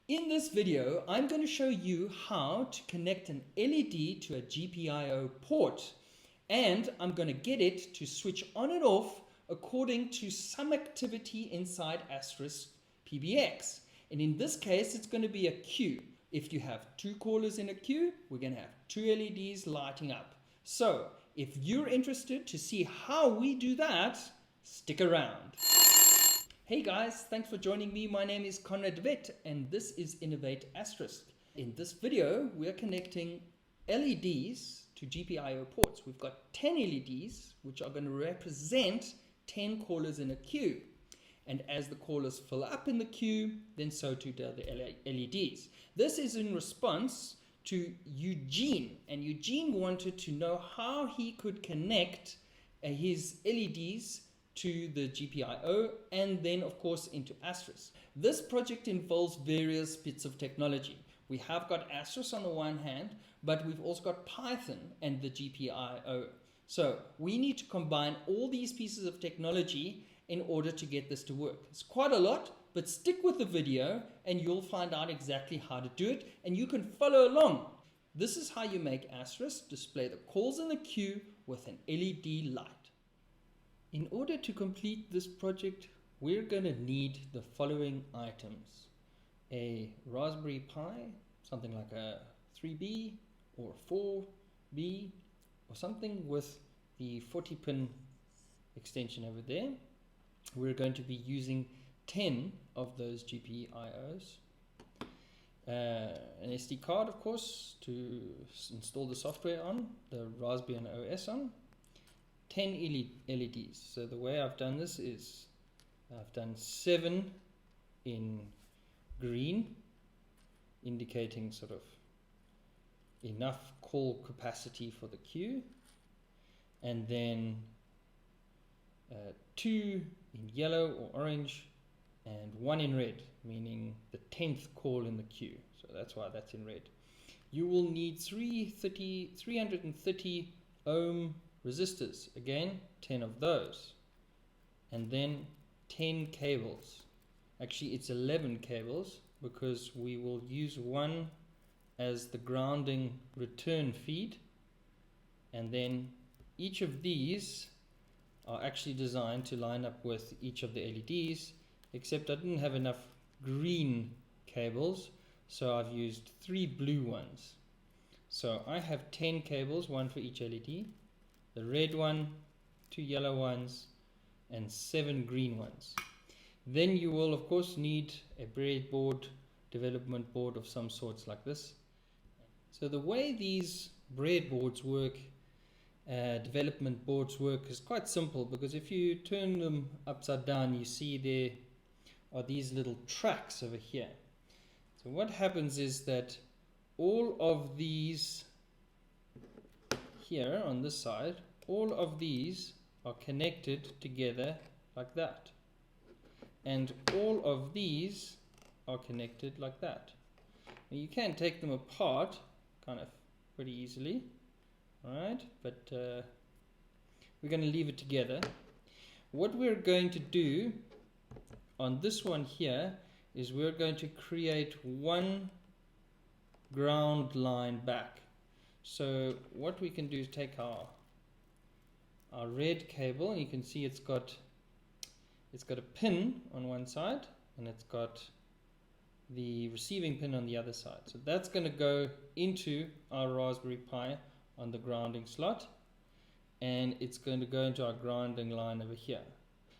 In this video, I'm going to show you how to connect an LED to a GPIO port, and I'm going to get it to switch on and off according to some activity inside Asterisk PBX. And in this case, it's going to be a queue. If you have two callers in a queue, we're going to have two LEDs lighting up. So if you're interested to see how we do that, stick around. Hey guys, thanks for joining me. My name is Conrad Vet and this is Innovate Asterisk. In this video, we're connecting LEDs to GPIO ports. We've got 10 LEDs which are going to represent 10 callers in a queue. And as the callers fill up in the queue, then so too do the LEDs. This is in response to Eugene, and Eugene wanted to know how he could connect his LEDs to the GPIO and then of course into Asterisk. This project involves various bits of technology. We have got Asterisk on the one hand, but we've also got Python and the GPIO. So we need to combine all these pieces of technology in order to get this to work. It's quite a lot, but stick with the video and you'll find out exactly how to do it and you can follow along. This is how you make Asterisk display the calls in the queue with an LED light. In order to complete this project, we're going to need the following items. A Raspberry Pi, something like a 3B or 4B or something with the 40-pin extension over there. We're going to be using 10 of those GPIOs. An SD card, of course, to install the software on, the Raspberry OS on. 10 LEDs. So the way I've done this is I've done 7 in green, indicating sort of enough call capacity for the queue, and then 2 in yellow or orange and 1 in red, meaning the 10th call in the queue. So that's why that's in red. You will need 330 ohm resistors, again 10 of those, and then 10 cables. Actually it's 11 cables because we will use one as the grounding return feed, and then each of these are actually designed to line up with each of the LEDs, except I didn't have enough green cables, so I've used 3 blue ones. So I have 10 cables, one for each LED, the red one, 2 yellow ones, and 7 green ones. Then you will of course need a breadboard development board of some sorts like this. So the way these breadboards work, development boards work, is quite simple, because if you turn them upside down, you see there are these little tracks over here. So what happens is that all of these here on this side, all of these are connected together like that, and all of these are connected like that. Now you can take them apart kind of pretty easily, alright, but we're going to leave it together. What we're going to do on this one here is we're going to create one ground line back. So what we can do is take our red cable, and you can see it's got a pin on one side and it's got the receiving pin on the other side. So that's going to go into our Raspberry Pi on the grounding slot, and it's going to go into our grounding line over here.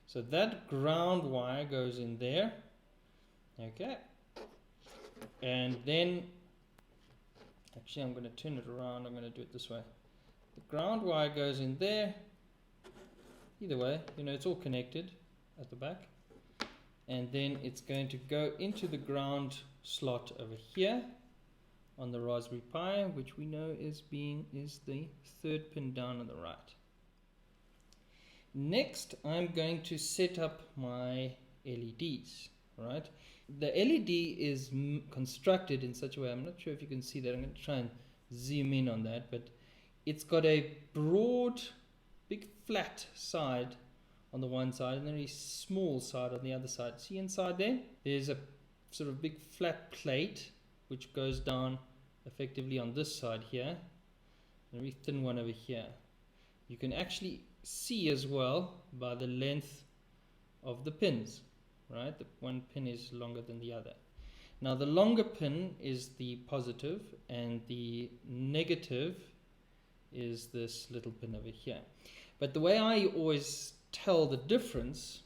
So that ground wire goes in there, okay, and then actually I'm going to turn it around, I'm going to do it this way. The ground wire goes in there. Either way, you know, it's all connected at the back, and then it's going to go into the ground slot over here on the Raspberry Pi, which we know is the 3rd pin down on the right. Next, I'm going to set up my LEDs. Right? The LED is constructed in such a way, I'm not sure if you can see that, I'm going to try and zoom in on that, but it's got a broad, big flat side on the one side and a very small side on the other side. See inside there? There's a sort of big flat plate which goes down effectively on this side here, a very thin one over here. You can actually see as well by the length of the pins, right? The one pin is longer than the other. Now the longer pin is the positive and the negative is this little pin over here. But the way I always tell the difference,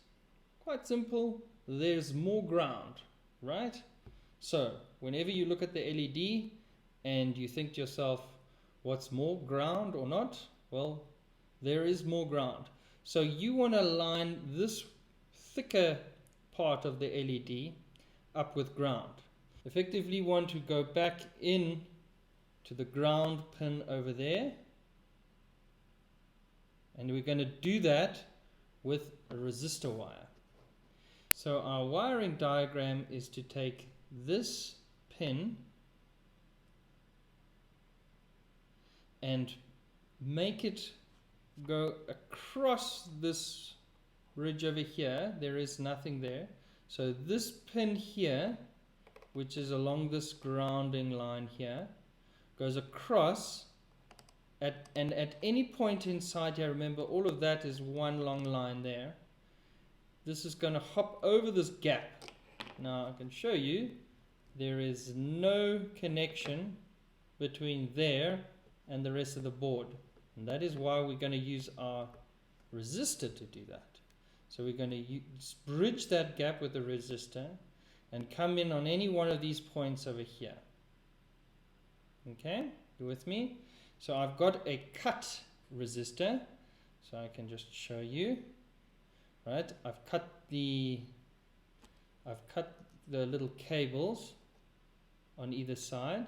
quite simple, there's more ground, right? So whenever you look at the LED and you think to yourself, what's more, ground or not? Well, there is more ground. So you want to line this thicker part of the LED up with ground. Effectively want to go back in to the ground pin over there, and we're going to do that with a resistor wire. So our wiring diagram is to take this pin and make it go across this ridge over here. There is nothing there. So this pin here, which is along this grounding line here, goes across and at any point inside here, remember all of that is one long line there. This is going to hop over this gap. Now I can show you there is no connection between there and the rest of the board, and that is why we're going to use our resistor to do that. So we're going to bridge that gap with the resistor and come in on any one of these points over here. Okay, you with me? So I've got a cut resistor, so I can just show you. Right, I've cut the little cables on either side.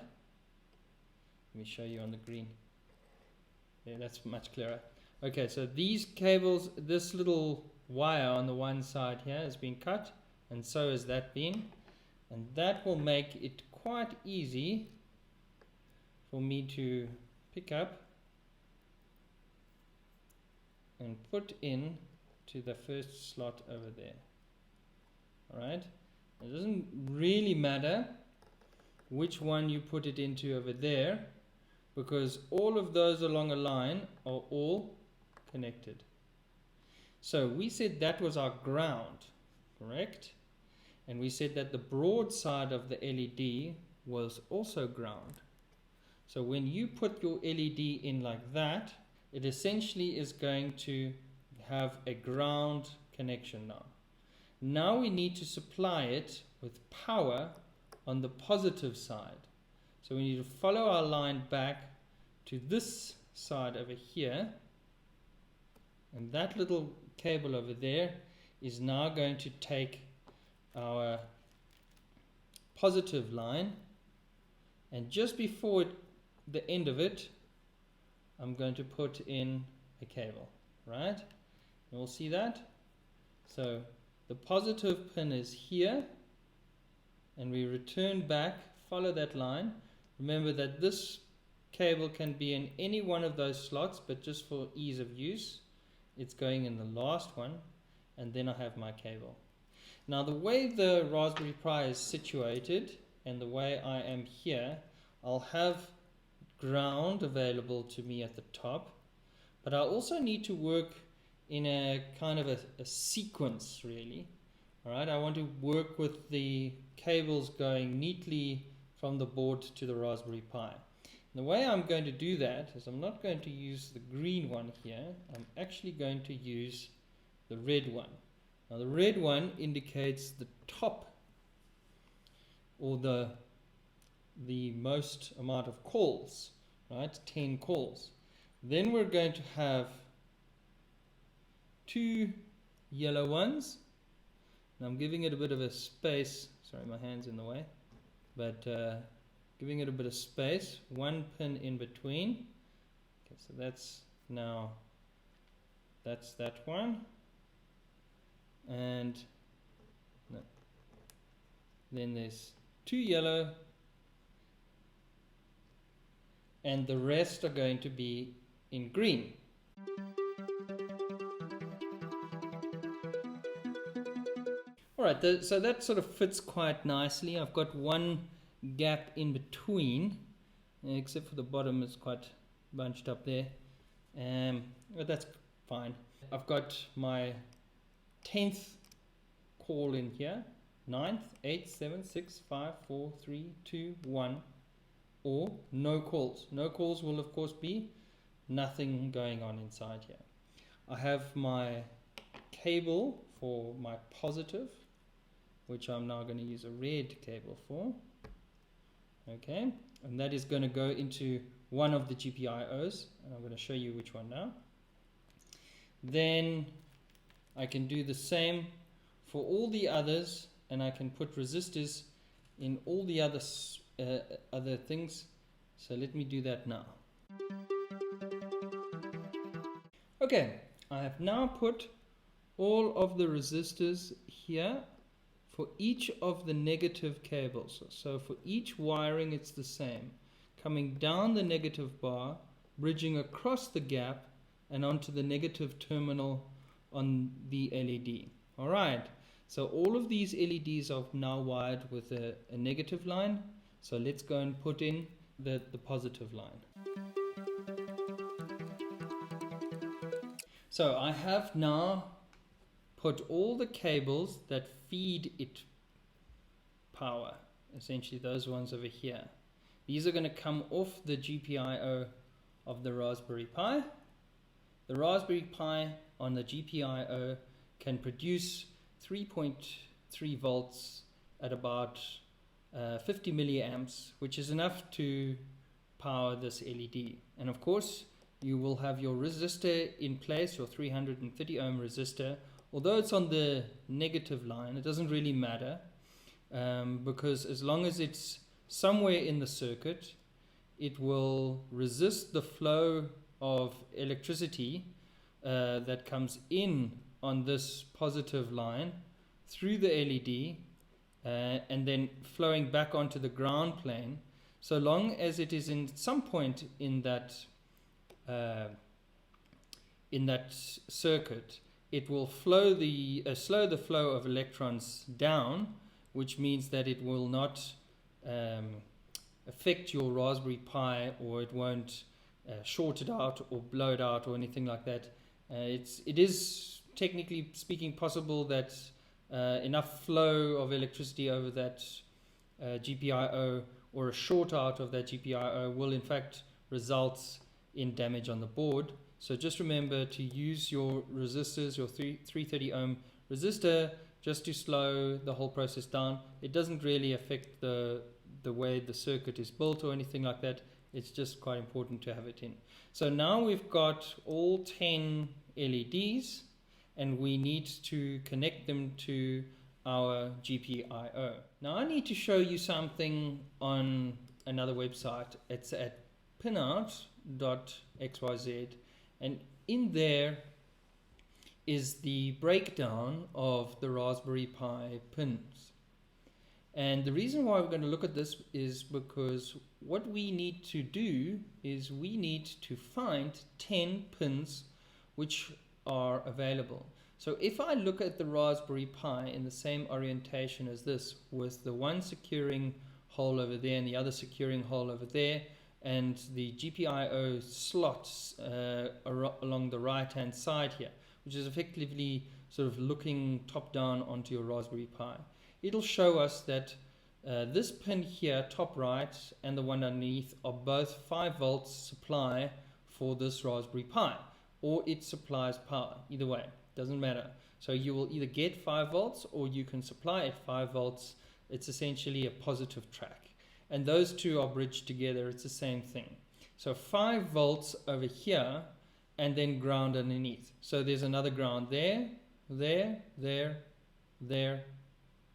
Let me show you on the green. Yeah, that's much clearer. Okay, so these cables, this little wire on the one side here has been cut, and so has that been, and that will make it quite easy for me to pick up and put in to the first slot over there. Alright, it doesn't really matter which one you put it into over there, because all of those along a line are all connected. So we said that was our ground, correct? And we said that the broad side of the LED was also ground. So when you put your LED in like that, it essentially is going to have a ground connection now. Now we need to supply it with power on the positive side. So we need to follow our line back to this side over here, and that little cable over there is now going to take our positive line, and just before the end of it, I'm going to put in a cable, right? And we'll see that. So the positive pin is here, and we return back, follow that line. Remember that this cable can be in any one of those slots, but just for ease of use, it's going in the last one, and then I have my cable. Now the way the Raspberry Pi is situated and the way I am here, I'll have ground available to me at the top, but I also need to work in a kind of a sequence, really. Alright, I want to work with the cables going neatly from the board to the Raspberry Pi. And the way I'm going to do that is I'm not going to use the green one here, I'm actually going to use the red one. Now the red one indicates the top, or the most amount of calls, right? 10 calls. Then we're going to have 2 yellow ones. Now I'm giving it a bit of a space. Sorry, my hand's in the way. But giving it a bit of space. 1 pin in between. Okay, so that's now, that's that one. And no. Then there's 2 yellow, and the rest are going to be in green. right, so that sort of fits quite nicely. I've got one gap in between, except for the bottom is quite bunched up there, but that's fine. I've got my 10th call in here, 9th, 8, 7, 6, 5, 4, 3, 2, 1, or no calls. No calls will of course be nothing going on inside here. I have my cable for my positive, which I'm now going to use a red cable for. Okay, and that is going to go into one of the GPIOs, and I'm going to show you which one now. Then I can do the same for all the others, and I can put resistors in all the other things. So let me do that now. Okay, I have now put all of the resistors here for each of the negative cables. So for each wiring it's the same. Coming down the negative bar, bridging across the gap and onto the negative terminal on the LED. Alright, so all of these LEDs are now wired with a negative line. So let's go and put in the positive line. So I have now put all the cables that feed it power, essentially those ones over here. These are going to come off the GPIO of the Raspberry Pi. The Raspberry Pi on the GPIO can produce 3.3 volts at about 50 milliamps, which is enough to power this LED. And of course, you will have your resistor in place, your 330 ohm resistor. Although it's on the negative line, it doesn't really matter, because as long as it's somewhere in the circuit, it will resist the flow of electricity that comes in on this positive line through the LED and then flowing back onto the ground plane, so long as it is in some point in that circuit. It will slow the flow of electrons down, which means that it will not affect your Raspberry Pi, or it won't short it out or blow it out or anything like that. It is technically speaking possible that enough flow of electricity over that GPIO or a short out of that GPIO will in fact result in damage on the board. So just remember to use your resistors, your 330 ohm resistor, just to slow the whole process down. It doesn't really affect the way the circuit is built or anything like that. It's just quite important to have it in. So now we've got all 10 LEDs, and we need to connect them to our GPIO. Now I need to show you something on another website. It's at pinout.xyz, and in there is the breakdown of the Raspberry Pi pins. And the reason why we're going to look at this is because what we need to do is we need to find 10 pins which are available. So if I look at the Raspberry Pi in the same orientation as this, with the one securing hole over there and the other securing hole over there, and the GPIO slots along the right hand side here, which is effectively sort of looking top down onto your Raspberry Pi, it'll show us that this pin here, top right, and the one underneath are both 5 volts supply for this Raspberry Pi, or it supplies power. Either way, doesn't matter. So you will either get 5 volts or you can supply it 5 volts. It's essentially a positive track, and those two are bridged together. It's the same thing. So 5 volts over here, and then ground underneath. So there's another ground there, there, there, there,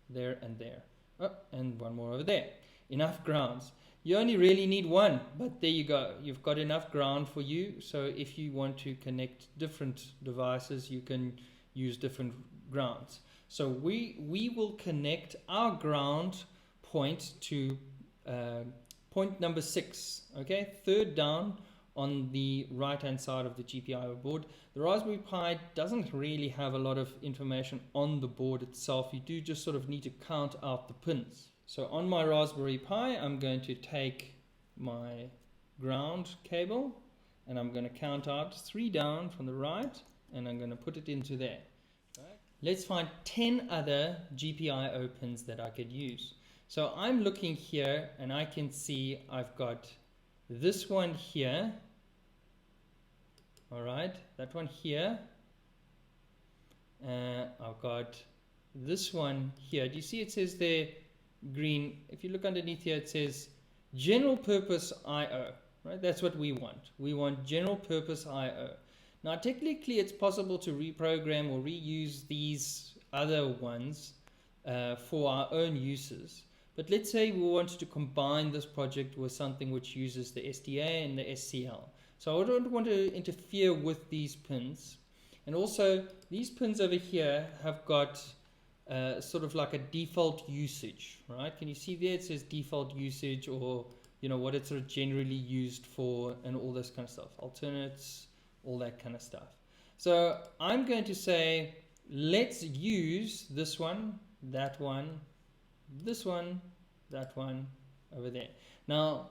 there, and there. Oh, and one more over there. Enough grounds. You only really need one, but there you go. You've got enough ground for you. So if you want to connect different devices, you can use different grounds. So we will connect our ground point to point number 6. Okay, third down on the right hand side of the GPIO board. The Raspberry Pi doesn't really have a lot of information on the board itself. You do just sort of need to count out the pins. So on my Raspberry Pi, I'm going to take my ground cable and I'm going to count out 3 down from the right and I'm going to put it into there. Let's find 10 other GPIO pins that I could use. So I'm looking here and I can see I've got this one here, all right, that one here, I've got this one here. Do you see it says there green? If you look underneath here, it says general purpose IO, right? That's what we want. We want general purpose IO. Now technically it's possible to reprogram or reuse these other ones for our own uses. But let's say we want to combine this project with something which uses the SDA and the SCL. So I don't want to interfere with these pins. And also these pins over here have got sort of like a default usage, right? Can you see there it says default usage, or what it's sort of generally used for and all this kind of stuff, alternates, all that kind of stuff. So I'm going to say let's use this one, that one, this one, that one over there. Now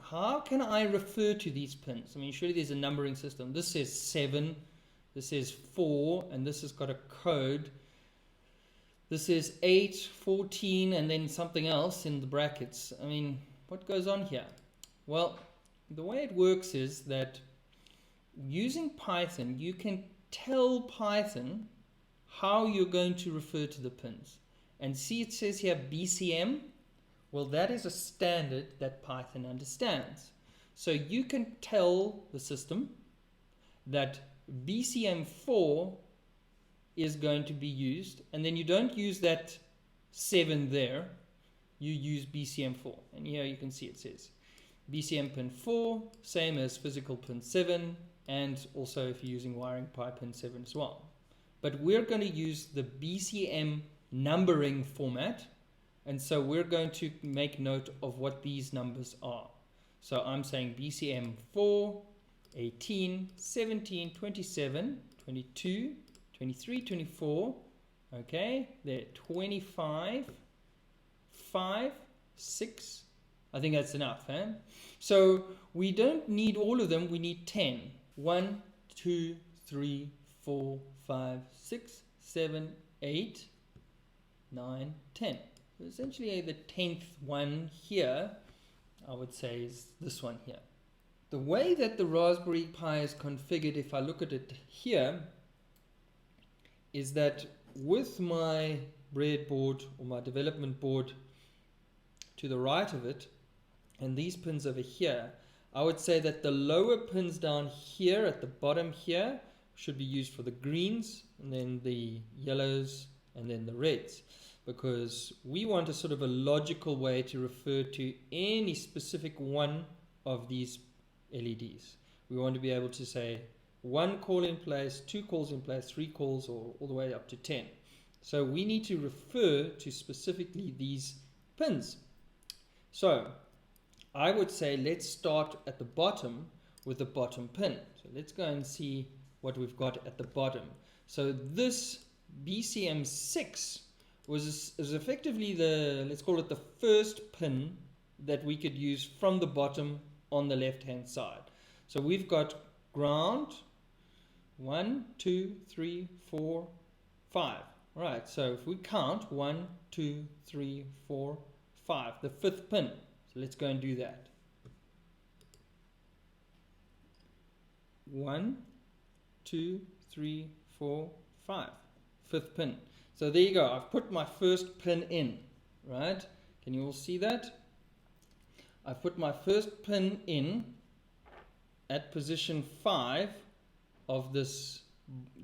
how can I refer to these pins? I mean, surely there's a numbering system. This says 7, this says 4, and this has got a code. This is 8, 14, and then something else in the brackets. I mean, what goes on here? Well, the way it works is that using Python, you can tell Python how you're going to refer to the pins. And see, it says here BCM. Well, that is a standard that Python understands. So you can tell the system that BCM4 is going to be used, and then you don't use that 7 there, you use BCM4. And here you can see it says BCM pin 4, same as physical pin 7, and also if you're using wiring pi pin 7 as well. But we're going to use the BCM numbering format, and so we're going to make note of what these numbers are. So I'm saying BCM 4, 18, 17, 27, 22, 23, 24, okay, there, 25, 5, 6, I think that's enough, eh? So we don't need all of them, we need 10. 1, 2, 3, 4, 5, 6, 7, 8, 9, 10. So essentially the 10th one here, I would say, is this one here. The way that the Raspberry Pi is configured, if I look at it here, is that with my breadboard or my development board to the right of it, and these pins over here, I would say that the lower pins down here at the bottom here should be used for the greens, and then the yellows, and then the reds, because we want a sort of a logical way to refer to any specific one of these LEDs. We want to be able to say 1 call in place, 2 calls in place, 3 calls, or all the way up to 10. So we need to refer to specifically these pins. So I would say let's start at the bottom with the bottom pin. So let's go and see what we've got at the bottom. So this BCM6 was effectively the, let's call it the first pin that we could use from the bottom on the left hand side. So we've got ground 1, 2, 3, 4, 5. All right, so if we count 1, 2, 3, 4, 5, the 5th pin. So let's go and do that. 1, 2, 3, 4, 5. 5th pin. So there you go. I've put my first pin in, right? Can you all see that? I've put my first pin in at position 5 of this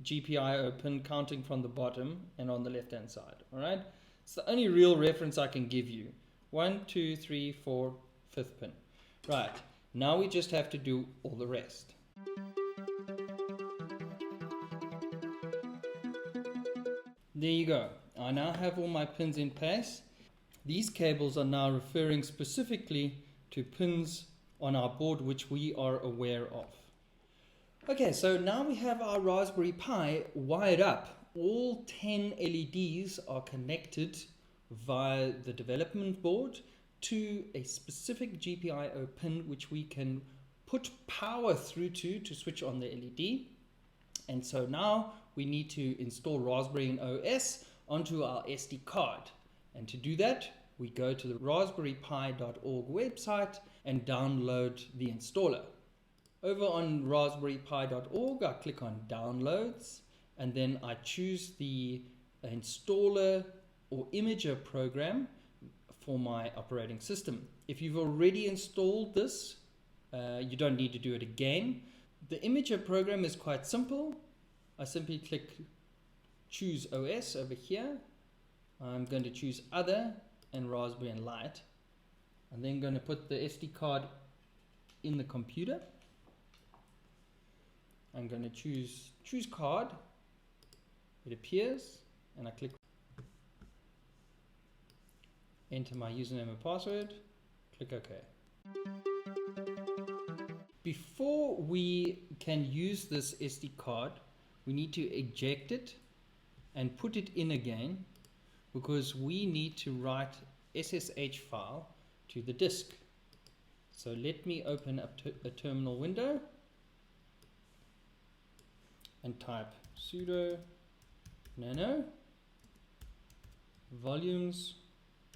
GPIO pin, counting from the bottom and on the left hand side. All right? It's the only real reference I can give you. 1, 2, 3, 4, 5th pin. Right. Now we just have to do all the rest. There you go. I now have all my pins in place. These cables are now referring specifically to pins on our board which we are aware of. Okay, so now we have our Raspberry Pi wired up. All 10 LEDs are connected via the development board to a specific GPIO pin which we can put power through to switch on the LED. And so now we need to install Raspberry and OS onto our SD card. And to do that, we go to the raspberrypi.org website and download the installer. Over on raspberrypi.org, I click on Downloads, and then I choose the installer or imager program for my operating system. If you've already installed this, you don't need to do it again. The imager program is quite simple. I simply click Choose OS over here. I'm going to choose Other and Raspberry and Lite. I'm then going to put the SD card in the computer. I'm going to choose card. It appears, and I click enter my username and password, click OK. Before we can use this SD card, we need to eject it and put it in again, because we need to write SSH file to the disk. So let me open up a terminal window and type sudo nano volumes,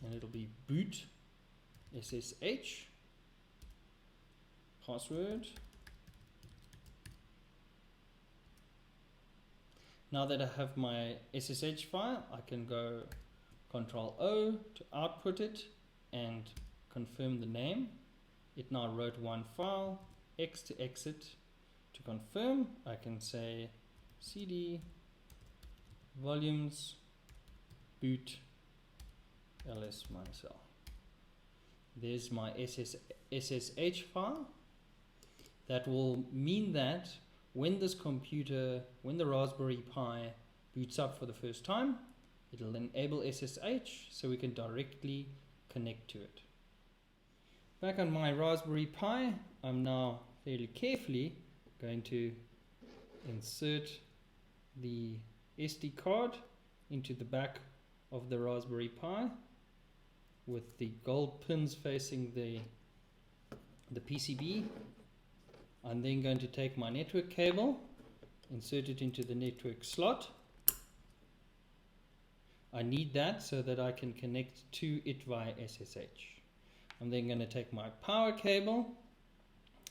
and it'll be boot SSH password. Now that I have my SSH file, I can go Ctrl O to output it and confirm the name. It now wrote one file. X to exit. To confirm, I can say cd volumes boot ls -cell. There's my SSH file. That will mean that when the Raspberry Pi boots up for the first time, it'll enable SSH so we can directly connect to it. Back on my Raspberry Pi, I'm now fairly carefully going to insert the SD card into the back of the Raspberry Pi with the gold pins facing the PCB. I'm then going to take my network cable, insert it into the network slot. I need that so that I can connect to it via SSH. I'm then going to take my power cable.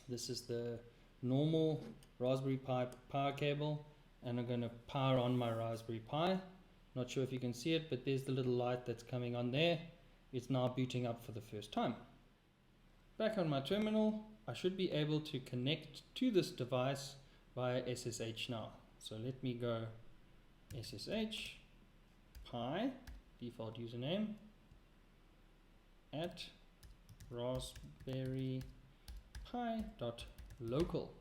This is the normal Raspberry Pi power cable, and I'm going to power on my Raspberry Pi. Not sure if you can see it, but there's the little light that's coming on there. It's now booting up for the first time. Back on my terminal, I should be able to connect to this device via SSH now. So let me go SSH Pi, default username, at Raspberry Pi.local.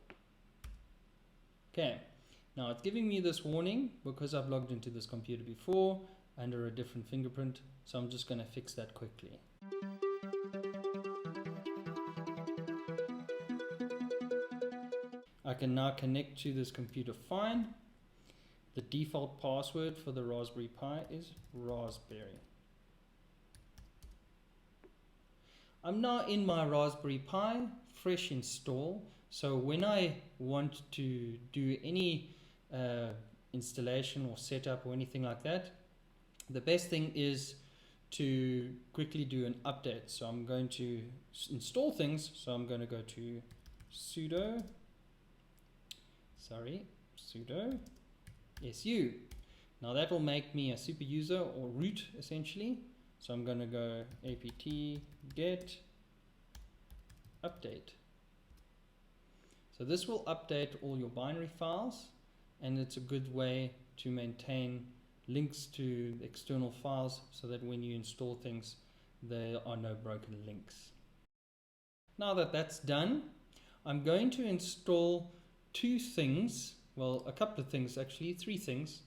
Okay, now it's giving me this warning because I've logged into this computer before under a different fingerprint, so I'm just going to fix that quickly. I can now connect to this computer fine. The default password for the Raspberry Pi is Raspberry. I'm now in my Raspberry Pi, fresh install. So when I want to do any installation or setup or anything like that, the best thing is to quickly do an update. So I'm going to install things. So I'm going to go to sudo su. Now that will make me a super user or root essentially. So I'm going to go apt get update. So this will update all your binary files, and it's a good way to maintain links to external files so that when you install things, there are no broken links. Now that that's done, I'm going to install two things, well, a couple of things actually, three things,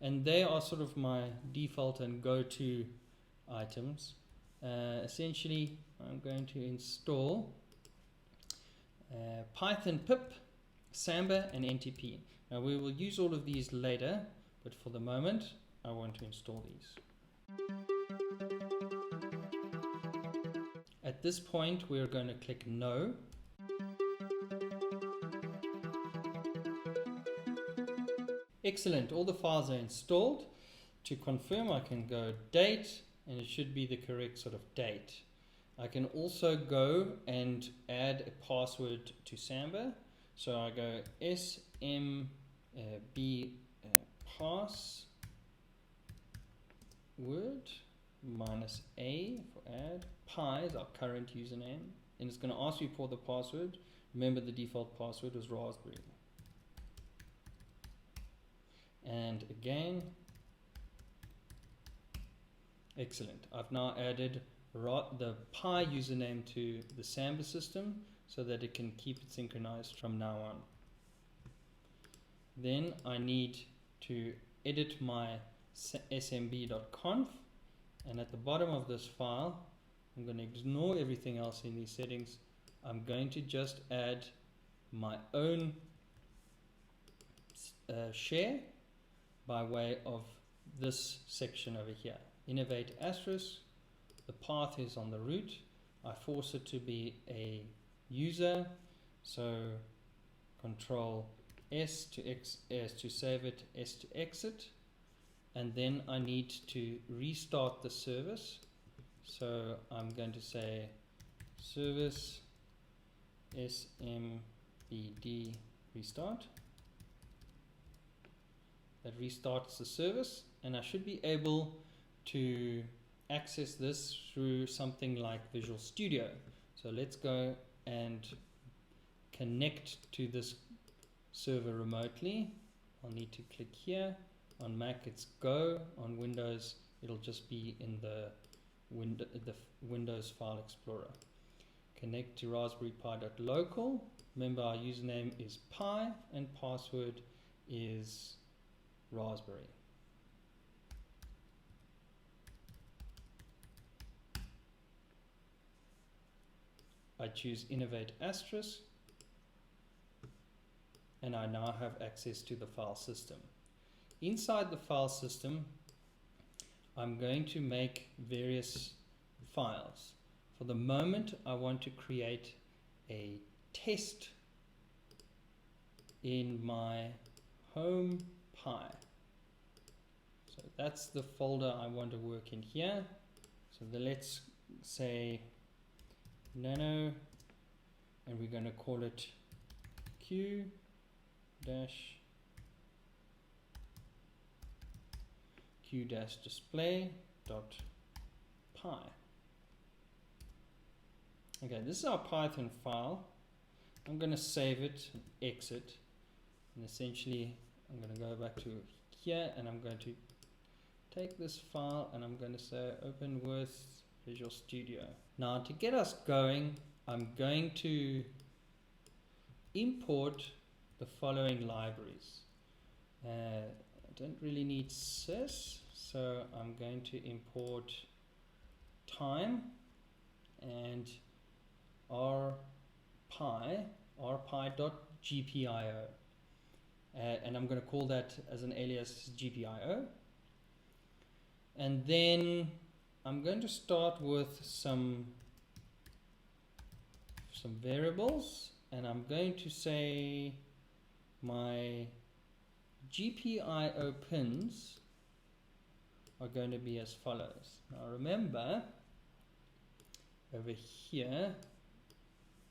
and they are sort of my default and go-to items. Essentially, I'm going to install Python pip, Samba, and NTP. Now we will use all of these later, but for the moment I want to install these. At this point we're going to click No. Excellent, all the files are installed. To confirm, I can go date, and it should be the correct sort of date. I can also go and add a password to Samba. So I go smb password minus a for add. Pi is our current username, and it's going to ask you for the password. Remember, the default password was Raspberry. And again, excellent. I've now added the Pi username to the Samba system so that it can keep it synchronized from now on. Then I need to edit my smb.conf, and at the bottom of this file, I'm going to ignore everything else in these settings. I'm going to just add my own share by way of this section over here. Innovate asterisk, the path is on the root. I force it to be a user, so Control S to save it, S to exit, and then I need to restart the service. So I'm going to say service smbd restart. That restarts the service, and I should be able to access this through something like Visual Studio. So let's go and connect to this server remotely. I'll need to click here. On Mac it's Go, on Windows it'll just be in the Windows File Explorer. Connect to Raspberry Pi.local. Remember, our username is Pi and password is Raspberry. I choose Innovate asterisk, and I now have access to the file system. Inside the file system, I'm going to make various files. For the moment, I want to create a test in my home Pi. So that's the folder I want to work in here. So let's say nano, and we're going to call it q-display.py. Okay, this is our Python file. I'm going to save it and exit, and essentially I'm going to go back to here, and I'm going to take this file and I'm going to say open with Visual Studio. Now to get us going, I'm going to import the following libraries. I don't really need sys, so I'm going to import time and rpi.gpio, and I'm going to call that as an alias GPIO. And then I'm going to start with some variables, and I'm going to say my GPIO pins are going to be as follows. Now remember, over here,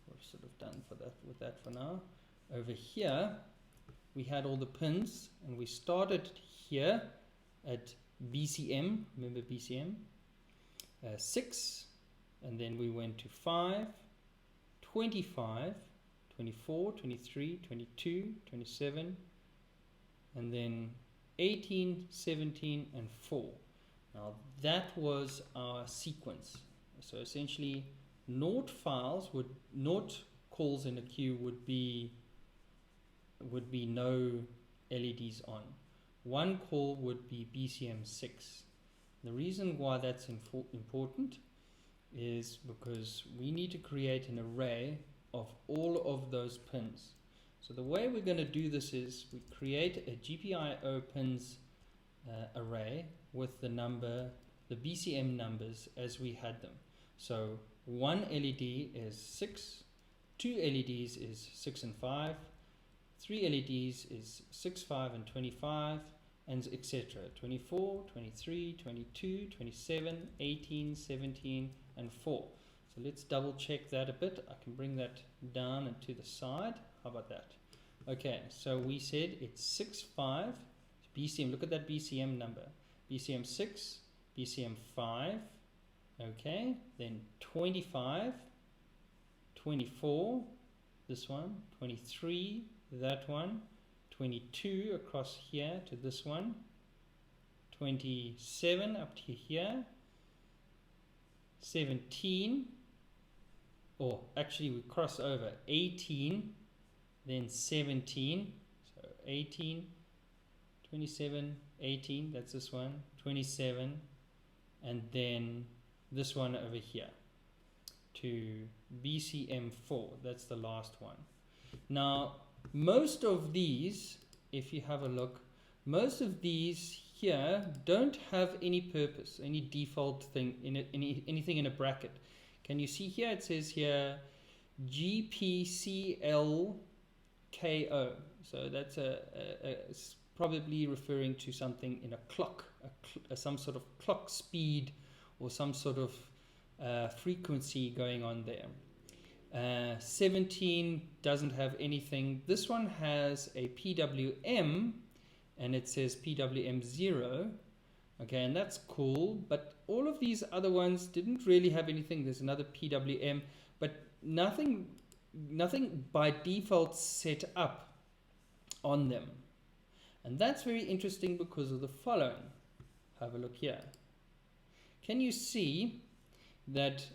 we're sort of done with that for now. Over here, we had all the pins, and we started here at BCM, remember BCM, 6, and then we went to 5, 25, 24, 23, 22, 27, and then 18, 17, and 4. Now that was our sequence. So essentially, naught calls in a queue would be no LEDs on. One call would be BCM 6. The reason why that's important is because we need to create an array of all of those pins. So the way we're going to do this is we create a GPIO pins array with the BCM numbers as we had them. So one LED is 6, 2 LEDs is 6 and 5, 3 LEDs is 6, 5 and 25, and etc. 24, 23, 22, 27, 18, 17 and 4. So let's double check that a bit. I can bring that down and to the side. How about that? Okay, so we said it's 6, 5, BCM, look at that BCM number. BCM 6, BCM 5, okay, then 25, 24, this one, 23, that one, 22 across here to this one, 27 up to here, 17, or actually we cross over, 18, then 17, so 18, 27, 18, that's this one, 27, and then this one over here to BCM4, that's the last one. Now most of these, if you have a look, most of these here don't have any purpose, any default thing in it, anything in a bracket. Can you see here? It says here GPCLKO. So that's probably referring to something in a clock, some sort of clock speed or some sort of frequency going on there. 17 doesn't have anything. This one has a PWM and it says PWM0. Okay, and that's cool, but all of these other ones didn't really have anything. There's another PWM, but nothing by default set up on them. And that's very interesting because of the following. Have a look here. Can you see that,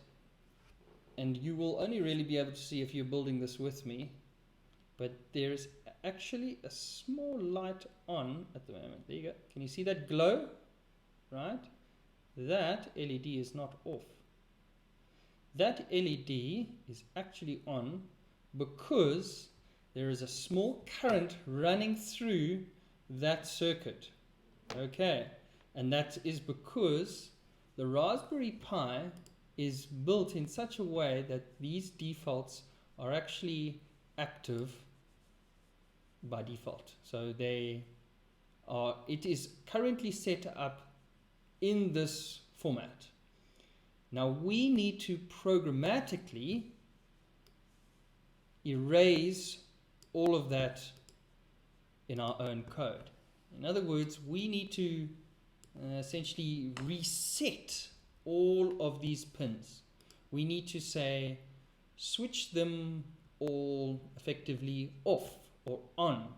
and you will only really be able to see if you're building this with me, but there's actually a small light on at the moment. There you go. Can you see that glow? Right? That LED is not off. That LED is actually on because there is a small current running through that circuit. Okay, and that is because the Raspberry Pi is built in such a way that these defaults are actually active by default. So they are, it is currently set up in this format. Now we need to programmatically erase all of that in our own code. In other words, we need to essentially reset all of these pins. We need to say switch them all effectively off or on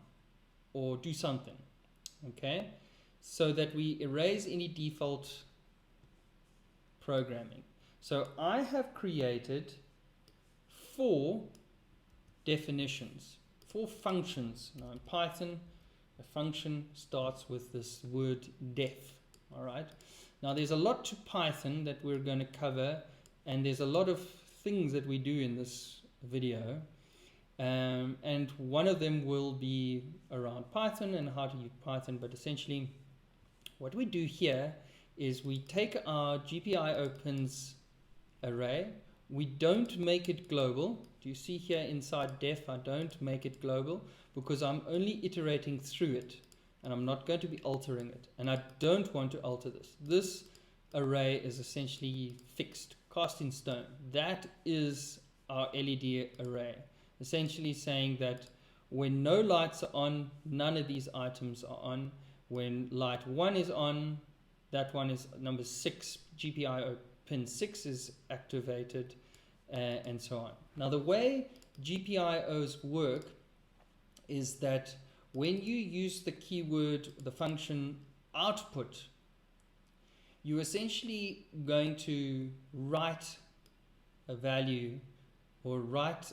or do something, okay, so that we erase any default programming. So I have created 4 definitions, 4 functions. Now in Python, a function starts with this word def. All right. Now there's a lot to Python that we're going to cover, and there's a lot of things that we do in this video. And one of them will be around Python and how to use Python. But essentially, what we do here is we take our GPIO pins array. We don't make it global. Do you see here inside def, I don't make it global because I'm only iterating through it and I'm not going to be altering it. And I don't want to alter this. This array is essentially fixed, cast in stone. That is our LED array. Essentially saying that when no lights are on, none of these items are on. When light 1 is on, that one is number 6, GPIO pin 6 is activated, and so on. Now the way GPIOs work is that when you use the keyword, the function output, you're essentially going to write a value or write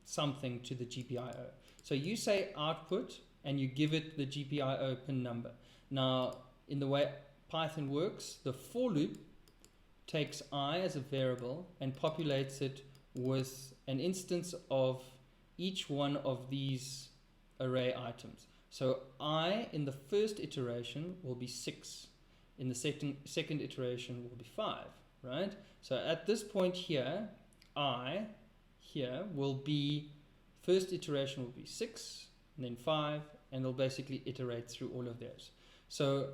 something to the GPIO. So you say output and you give it the GPIO pin number. Now in the way Python works, the for loop takes I as a variable and populates it with an instance of each one of these array items. So I in the first iteration will be 6. In the second iteration will be 5, right? So at this point here, I here will be, first iteration will be 6, and then 5, and it'll basically iterate through all of those. So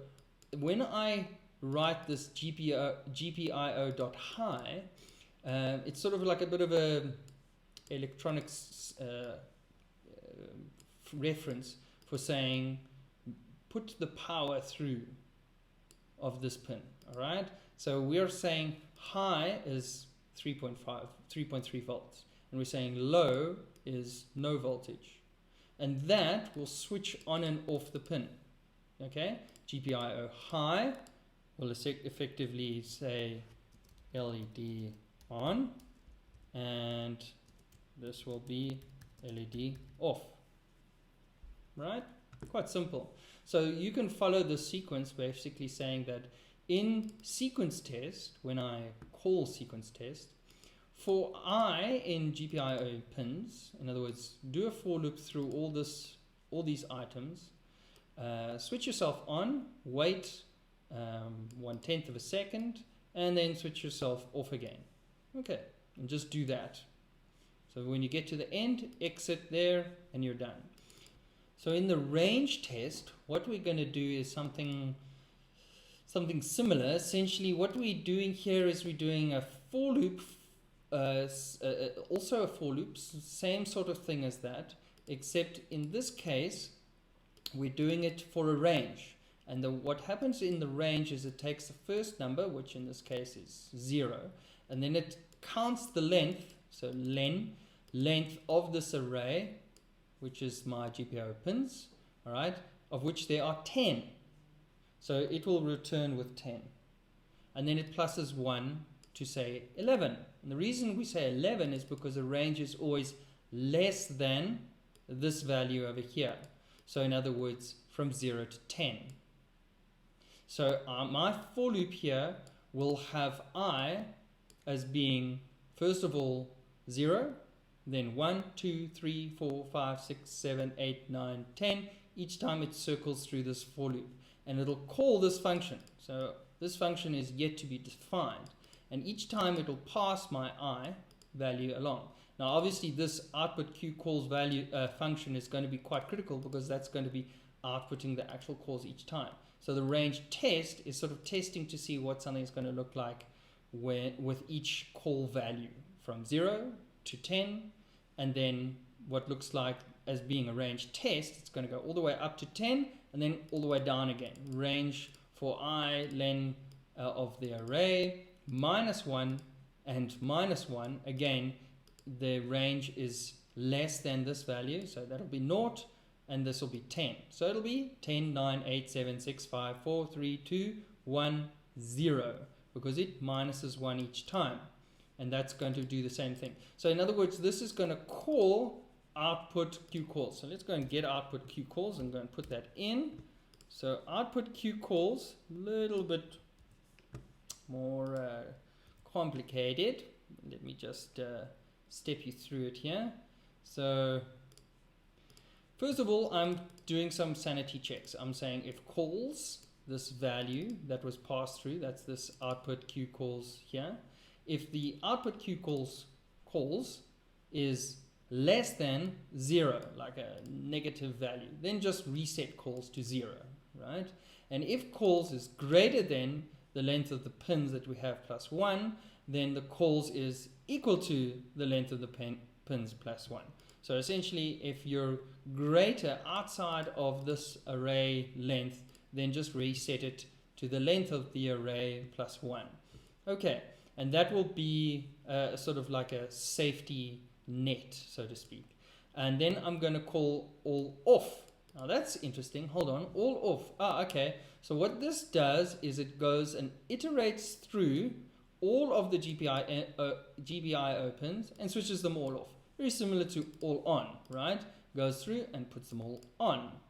when I write this GPIO.high, it's sort of like a bit of a electronics reference for saying put the power through of this pin. All right, so we are saying high is 3.3 volts, and we're saying low is no voltage, and that will switch on and off the pin. Okay, GPIO high will effectively say LED on, and this will be LED off. Right? Quite simple. So you can follow the sequence, basically saying that in sequence test, when I call sequence test, for I in GPIO pins, in other words, do a for loop through all these items, switch yourself on, wait 1/10 of a second, and then switch yourself off again. Okay, and just do that. So when you get to the end, exit there, and you're done. So in the range test, what we're going to do is something similar. Essentially, what we're doing here is we're doing a for loop, also a for loop, same sort of thing as that, except in this case, we're doing it for a range. And what happens in the range is it takes the first number, which in this case is 0, and then it counts the length, so length of this array, which is my GPIO pins, all right, of which there are 10. So it will return with 10. And then it pluses 1 to say 11. And the reason we say 11 is because the range is always less than this value over here. So in other words, from 0 to 10. So my for loop here will have I as being, first of all, 0, then 1, 2, 3, 4, 5, 6, 7, 8, 9, 10. Each time it circles through this for loop. And it'll call this function. So this function is yet to be defined. And each time it'll pass my I value along. Now obviously this output Q calls value function is going to be quite critical, because that's going to be outputting the actual calls each time. So the range test is sort of testing to see what something is going to look like with each call value from 0 to 10. And then what looks like as being a range test, it's going to go all the way up to 10 and then all the way down again. Range for I, len of the array, -1 and -1. Again, the range is less than this value, so that'll be 0, and this will be 10. So it'll be 10, 9, 8, 7, 6, 5, 4, 3, 2, 1, 0, because it minuses 1 each time. And that's going to do the same thing. So in other words, this is going to call output Q calls. So let's go and get output Q calls and go and put that in. So output Q calls, a little bit more complicated. Let me just step you through it here. So first of all, I'm doing some sanity checks. I'm saying if calls, this value that was passed through, that's this output Q calls here. If the output Q calls is less than 0, like a negative value, then just reset calls to 0, right? And if calls is greater than the length of the pins that we have plus 1, then the calls is equal to the length of the pins plus 1. So essentially, if you're greater outside of this array length, then just reset it to the length of the array plus 1. Okay. And that will be sort of like a safety net, so to speak. And then I'm going to call all off. Now that's interesting. Hold on. All off. Okay. So what this does is it goes and iterates through all of the GPIO pins and switches them all off. Very similar to all on, right? Goes through and puts them all on.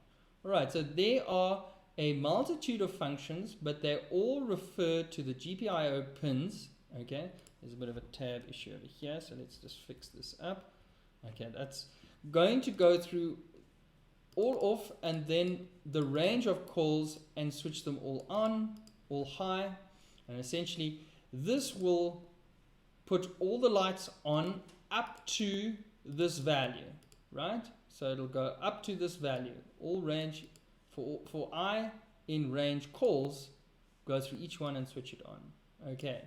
All right. So there are a multitude of functions, but they all refer to the GPIO pins. Okay, There's a bit of a tab issue over here, so let's just fix this up. Okay, that's going to go through all off and then the range of calls and switch them all on, all high, and essentially this will put all the lights on up to this value, right? So it'll go up to this value, all range for I in range calls, go through each one and switch it on. Okay,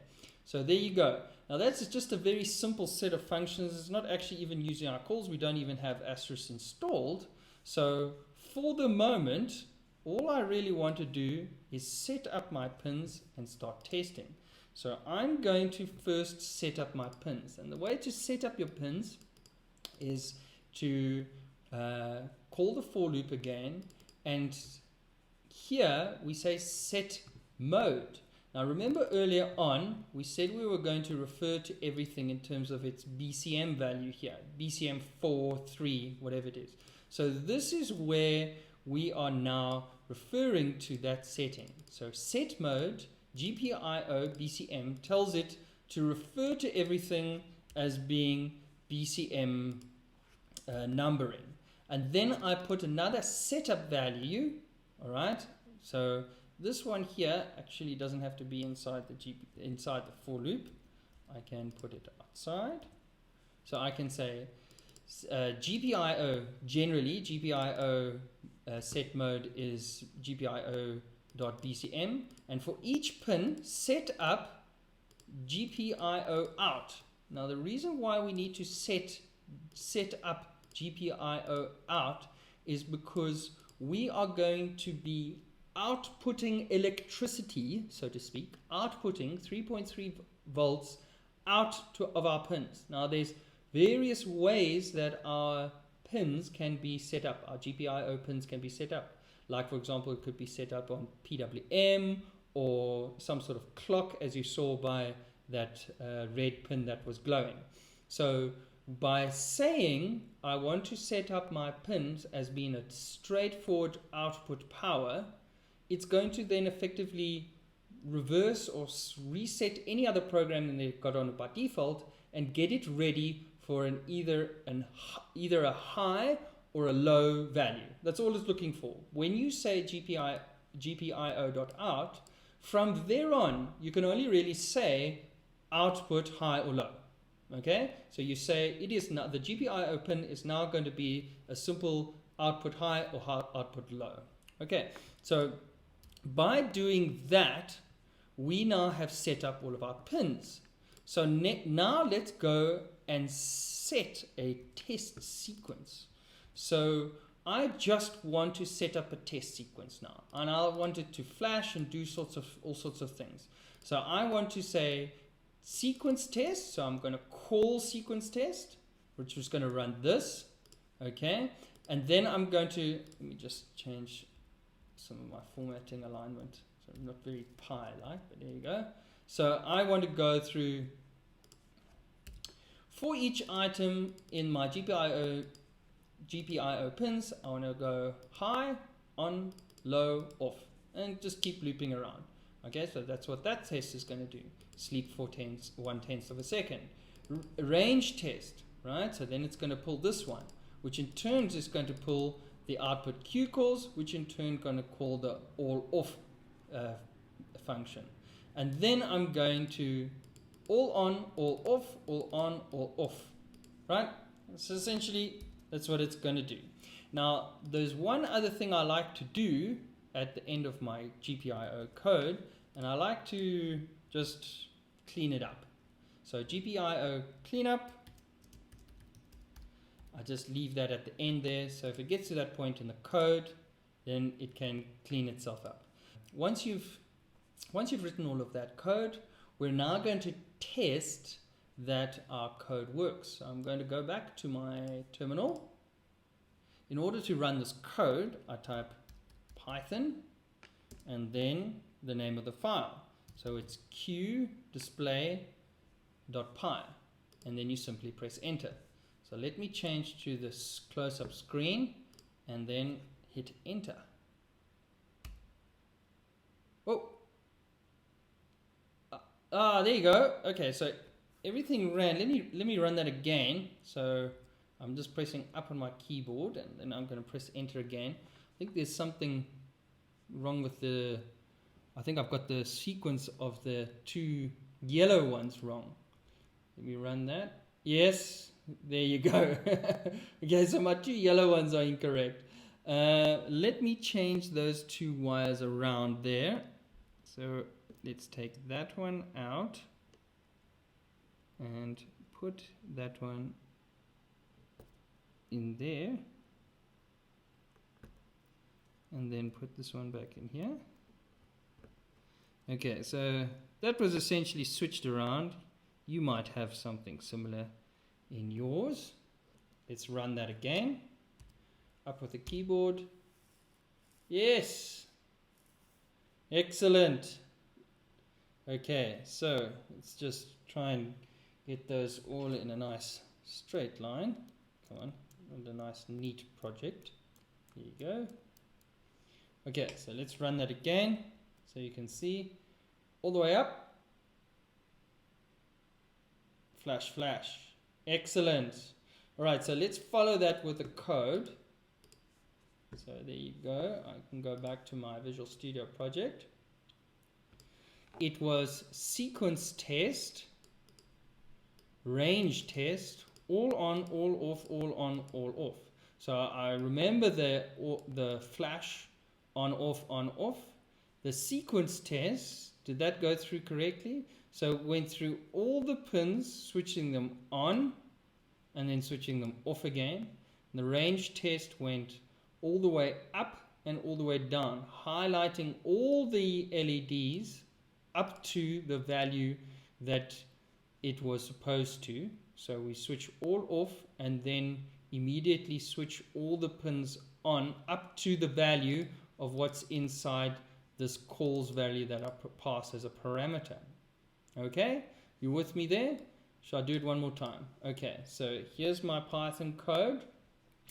so there you go. Now that's just a very simple set of functions. It's not actually even using our calls. We don't even have Asterisk installed. So for the moment, all I really want to do is set up my pins and start testing. So I'm going to first set up my pins. And the way to set up your pins is to call the for loop again. And here we say set mode. Now remember earlier on, we said we were going to refer to everything in terms of its BCM value here. BCM 4, 3, whatever it is. So this is where we are now referring to that setting. So set mode, GPIO BCM tells it to refer to everything as being BCM numbering. And then I put another setup value, all right? So this one here actually doesn't have to be inside the for loop. I can put it outside. So I can say GPIO, generally GPIO set mode is GPIO.bcm, and for each pin set up GPIO out. Now the reason why we need to set up GPIO out is because we are going to be outputting electricity, so to speak, outputting 3.3 volts out of our pins. Now there's various ways that our pins can be set up, our GPIO pins can be set up. Like for example, it could be set up on PWM or some sort of clock, as you saw by that red pin that was glowing. So by saying I want to set up my pins as being a straightforward output power, it's going to then effectively reverse or reset any other program that they've got on it by default and get it ready for either a high or a low value. That's all it's looking for. When you say GPIO.out, from there on, you can only really say output high or low. Okay, so you say it is now the GPIO pin is now going to be a simple output high or output low. Okay, so by doing that, we now have set up all of our pins. So now let's go and set a test sequence. So I just want to set up a test sequence now, and I want it to flash and do all sorts of things. So I want to say sequence test. So I'm going to call sequence test, which is going to run this. Okay, and then I'm going to, let me just change some of my formatting alignment. So not very Pi-like, but there you go. So I want to go through for each item in my GPIO pins. I want to go high, on, low, off, and just keep looping around. Okay, so that's what that test is going to do. Sleep for 1/10 of a second. Range test, right? So then it's going to pull this one, which in turn is going to pull the output Q calls, which in turn going to call the all off function. And then I'm going to all on, all off, all on, all off, right? So essentially that's what it's going to do. Now there's one other thing I like to do at the end of my GPIO code, and I like to just clean it up. So GPIO cleanup, I just leave that at the end there. So if it gets to that point in the code, then it can clean itself up. Once you've written all of that code, we're now going to test that our code works. So I'm going to go back to my terminal. In order to run this code, I type Python and then the name of the file. So it's qdisplay.py, and then you simply press enter. So let me change to this close-up screen and then hit enter. Oh, there you go. Okay, so everything ran. Let me run that again. So I'm just pressing up on my keyboard, and then I'm going to press enter again. I think there's something wrong with the, I think I've got the sequence of the two yellow ones wrong. Let me run that. Yes, there you go. Okay, so my two yellow ones are incorrect. Let me change those two wires around there. So let's take that one out and put that one in there, and then put this one back in here. Okay, so that was essentially switched around. You might have something similar in yours. Let's run that again. Up with the keyboard. Yes, excellent. Okay, so let's just try and get those all in a nice straight line. Come on, and a nice neat project. Here you go. Okay, so let's run that again so you can see all the way up. Flash, flash. Excellent. All right, so let's follow that with the code. So there you go. I can go back to my Visual Studio project. It was sequence test, range test, all on, all off, all on, all off. So I remember the flash on, off. The sequence test, did that go through correctly? So it went through all the pins, switching them on and then switching them off again. And the range test went all the way up and all the way down, highlighting all the LEDs up to the value that it was supposed to. So we switch all off and then immediately switch all the pins on up to the value of what's inside this calls value that I pass as a parameter. Okay, you with me there? Shall I do it one more time? Okay, so here's my Python code.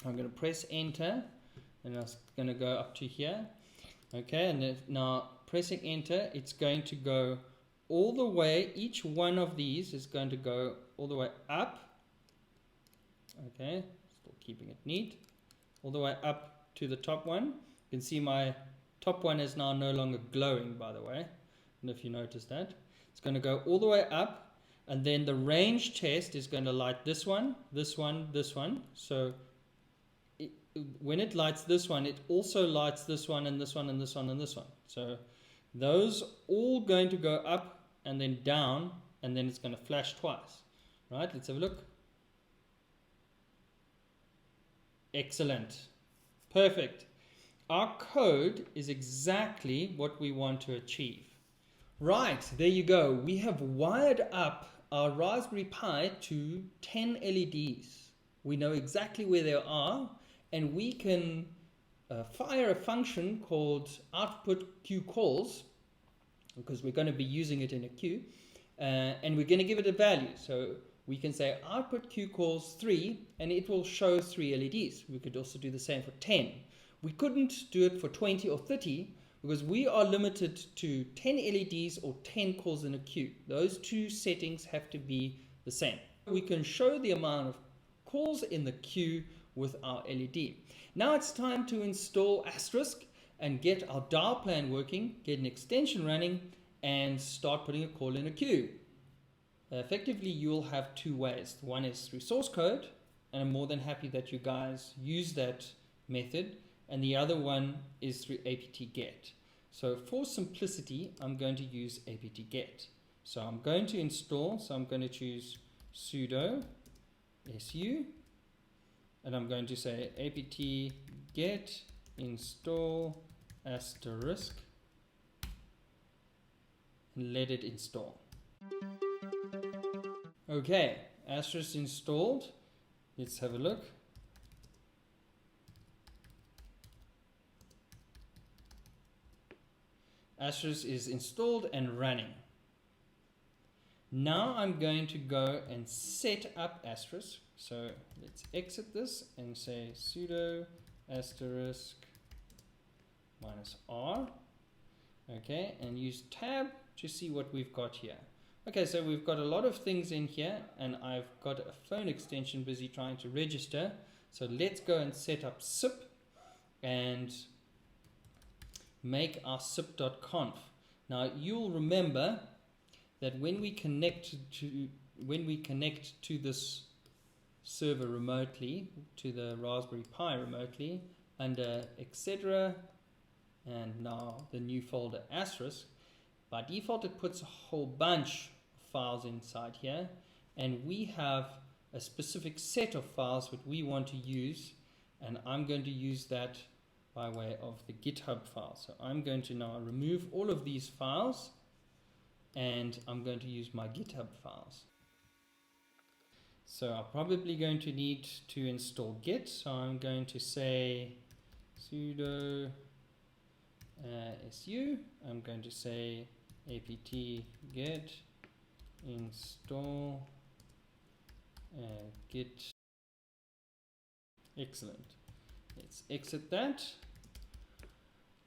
I'm going to press enter, and I'm going to go up to here. Okay, and now pressing enter, it's going to go all the way. Each one of these is going to go all the way up. Okay, still keeping it neat. All the way up to the top one. You can see my top one is now no longer glowing, by the way. I don't know if you noticed that. It's going to go all the way up, and then the range test is going to light this one, this one, this one. So when it lights this one, it also lights this one and this one and this one and this one. So those all going to go up and then down, and then it's going to flash twice. Right, let's have a look. Excellent. Perfect. Our code is exactly what we want to achieve. Right, there you go. We have wired up our Raspberry Pi to 10 LEDs. We know exactly where they are, and we can fire a function called output queue calls, because we're going to be using it in a queue, and we're going to give it a value. So we can say output queue calls 3, and it will show 3 LEDs. We could also do the same for 10. We couldn't do it for 20 or 30 because we are limited to 10 LEDs or 10 calls in a queue. Those two settings have to be the same. We can show the amount of calls in the queue with our LED. Now it's time to install Asterisk and get our dial plan working, get an extension running, and start putting a call in a queue. Effectively, you'll have two ways. One is through source code, and I'm more than happy that you guys use that method. And the other one is through apt-get. So for simplicity, I'm going to use apt-get. So I'm going to install, so I'm going to choose sudo su, and I'm going to say apt-get install asterisk, and let it install. Okay, asterisk installed. Let's have a look. Asterisk is installed and running. Now I'm going to go and set up Asterisk. So let's exit this and say sudo asterisk -r. Okay, and use tab to see what we've got here. Okay, so we've got a lot of things in here, and I've got a phone extension busy trying to register. So let's go and set up SIP and make our sip.conf. Now you'll remember that when we connect to this server remotely, to the Raspberry Pi remotely, under etc. and now the new folder Asterisk, by default it puts a whole bunch of files inside here, and we have a specific set of files that we want to use, and I'm going to use that by way of the Git Hub file. So I'm going to now remove all of these files, and I'm going to use my Git Hub files. So I'm probably going to need to install Git, so I'm going to say sudo su. I'm going to say apt get install git. Excellent. Let's exit that.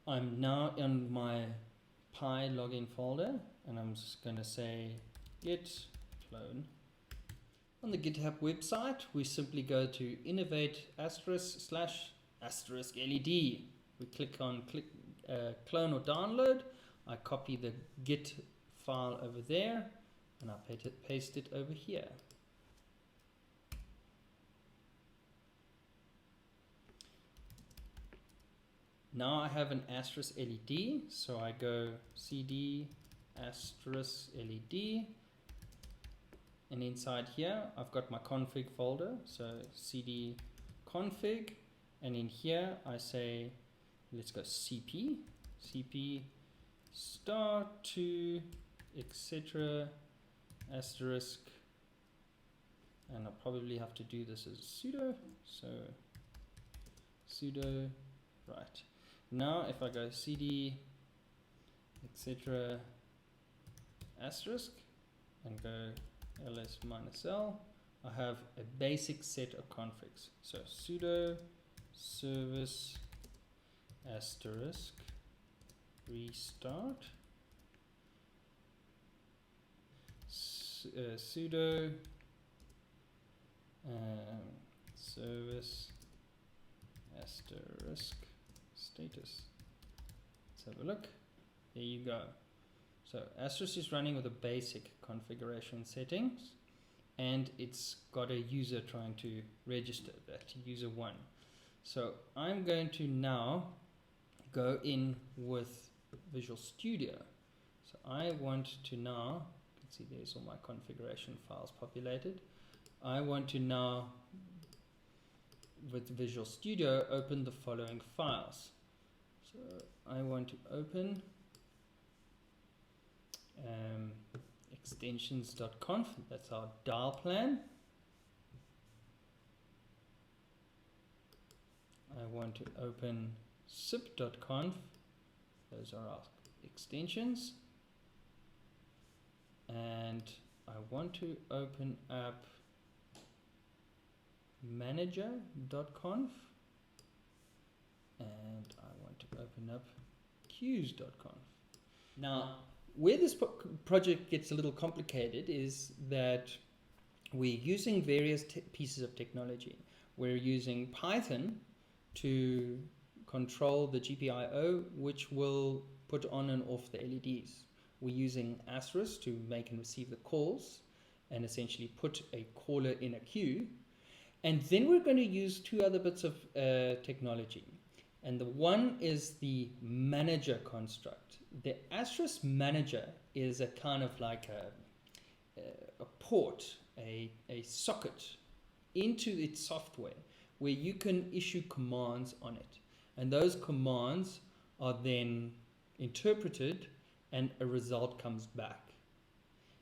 I'm now in my Pi login folder, and I'm just going to say git clone. On the GitHub website, we simply go to innovate asterisk LED. We click on clone or download. I copy the Git file over there, and I paste it over here. Now I have an asterisk LED, so I go cd asterisk LED, and inside here I've got my config folder, so cd config, and in here I say, let's go cp start to etc asterisk, and I'll probably have to do this as sudo, so sudo, right. Now if I go cd etc asterisk and go ls-l, I have a basic set of configs. So sudo service asterisk restart, sudo service asterisk status. Let's have a look. There you go. So Asterisk is running with the basic configuration settings, and it's got a user trying to register, that user 1. So I'm going to now go in with Visual Studio. So I want to now, you can see there's all my configuration files populated. I want to now, with Visual Studio, open the following files. So I want to open extensions.conf, that's our dial plan. I want to open sip.conf, those are our extensions. And I want to open up manager.conf, and I want to open up queues.conf. Now, where this project gets a little complicated is that we're using various pieces of technology. We're using Python to control the GPIO, which will put on and off the LEDs. We're using Asterisk to make and receive the calls and essentially put a caller in a queue. And then we're going to use two other bits of technology. And the one is the manager construct. The Asterisk Manager is a kind of like a port, a socket into its software where you can issue commands on it. And those commands are then interpreted and a result comes back.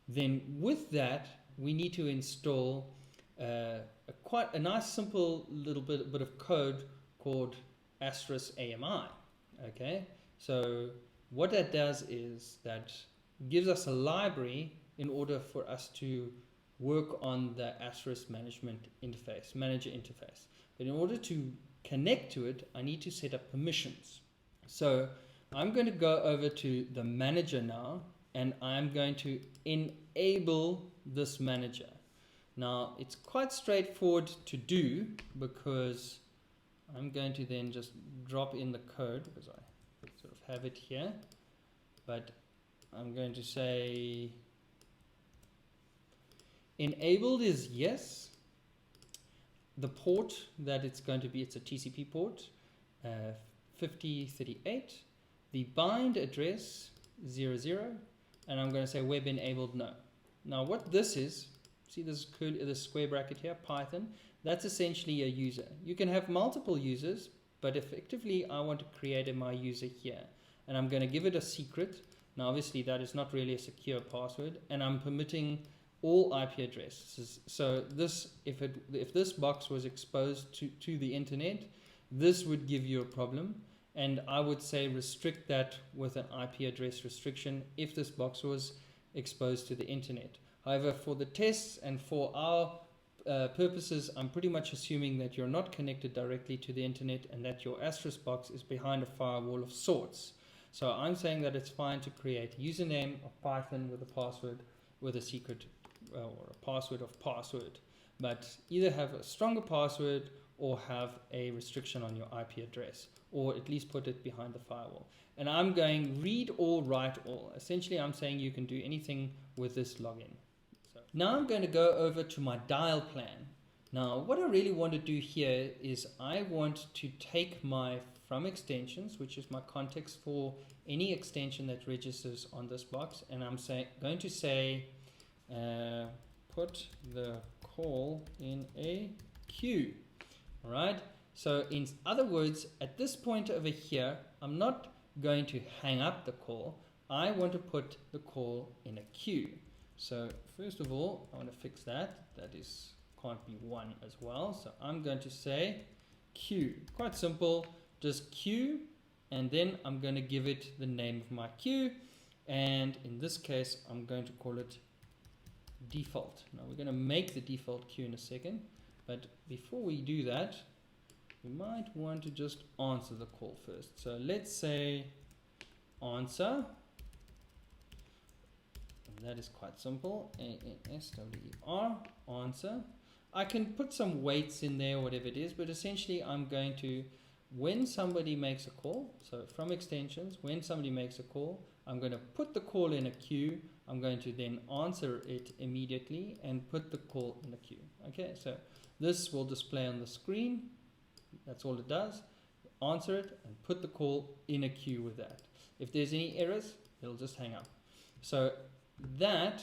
Then with that, we need to install quite a nice simple little bit of code called Asterisk AMI. Okay, so what that does is that gives us a library in order for us to work on the Asterisk Manager Interface. But in order to connect to it, I need to set up permissions. So I'm going to go over to the manager now, and I'm going to enable this manager. Now it's quite straightforward to do, because I'm going to then just drop in the code, because I sort of have it here, but I'm going to say enabled is yes. The port that it's going to be, it's a TCP port, 5038. The bind address 00, and I'm going to say web enabled no. Now what this is, see this square bracket here, Python, that's essentially a user. You can have multiple users, but effectively I want to create my user here, and I'm going to give it a secret. Now obviously that is not really a secure password, and I'm permitting all IP addresses. So this, if this box was exposed to the internet, this would give you a problem, and I would say restrict that with an IP address restriction if this box was exposed to the internet. However, for the tests and for our purposes, I'm pretty much assuming that you're not connected directly to the internet and that your Asterisk box is behind a firewall of sorts. So I'm saying that it's fine to create a username of Python with a password with a secret or a password of password, but either have a stronger password or have a restriction on your IP address, or at least put it behind the firewall. And I'm going read all, write all. Essentially, I'm saying you can do anything with this login. So now I'm going to go over to my dial plan. Now, what I really want to do here is I want to take my from extensions, which is my context for any extension that registers on this box, and I'm going to say put the call in a queue. All right. So in other words, at this point over here, I'm not going to hang up the call. I want to put the call in a queue. So first of all, I want to fix that. That is can't be 1 as well. So I'm going to say queue. Quite simple. Just queue, and then I'm going to give it the name of my queue, and in this case I'm going to call it default. Now we're going to make the default queue in a second, but before we do that, we might want to just answer the call first. So let's say answer, and that is quite simple, ANSWER, answer. I can put some weights in there, whatever it is, but essentially I'm going to, when somebody makes a call, so from extensions, when somebody makes a call, I'm going to put the call in a queue. I'm going to then answer it immediately and put the call in a queue. Okay, so this will display on the screen. That's all it does. Answer it and put the call in a queue with that. If there's any errors, it'll just hang up. So that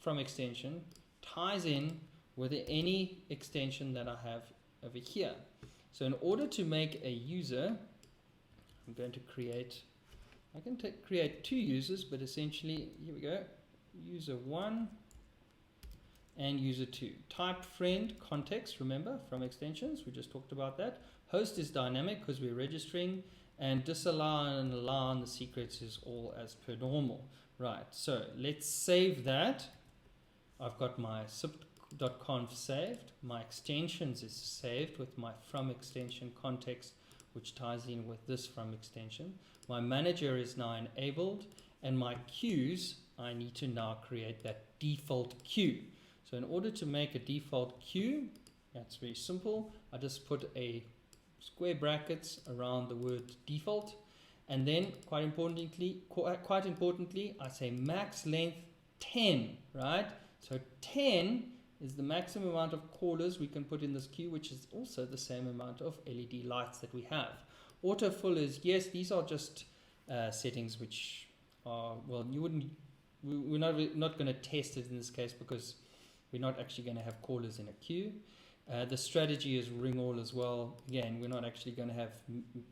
from extension ties in with any extension that I have over here. So in order to make a user, I'm going to create, I can create 2 users, but essentially, here we go, user 1 and user 2. Type friend context, remember, from extensions, we just talked about that. Host is dynamic because we're registering, and disallow and allow on the secrets is all as per normal. Right, so let's save that. I've got my sip.conf saved, my extensions is saved with my from extension context, which ties in with this from extension. My manager is now enabled, and my queues, I need to now create that default queue. So in order to make a default queue, that's very simple. I just put a square brackets around the word default, and then quite importantly, I say max length 10, right? So 10 is the maximum amount of callers we can put in this queue, which is also the same amount of LED lights that we have. Autofill is, yes, these are just settings which are, well, we're not going to test it in this case because we're not actually going to have callers in a queue. The strategy is ring all as well. Again, we're not actually going to have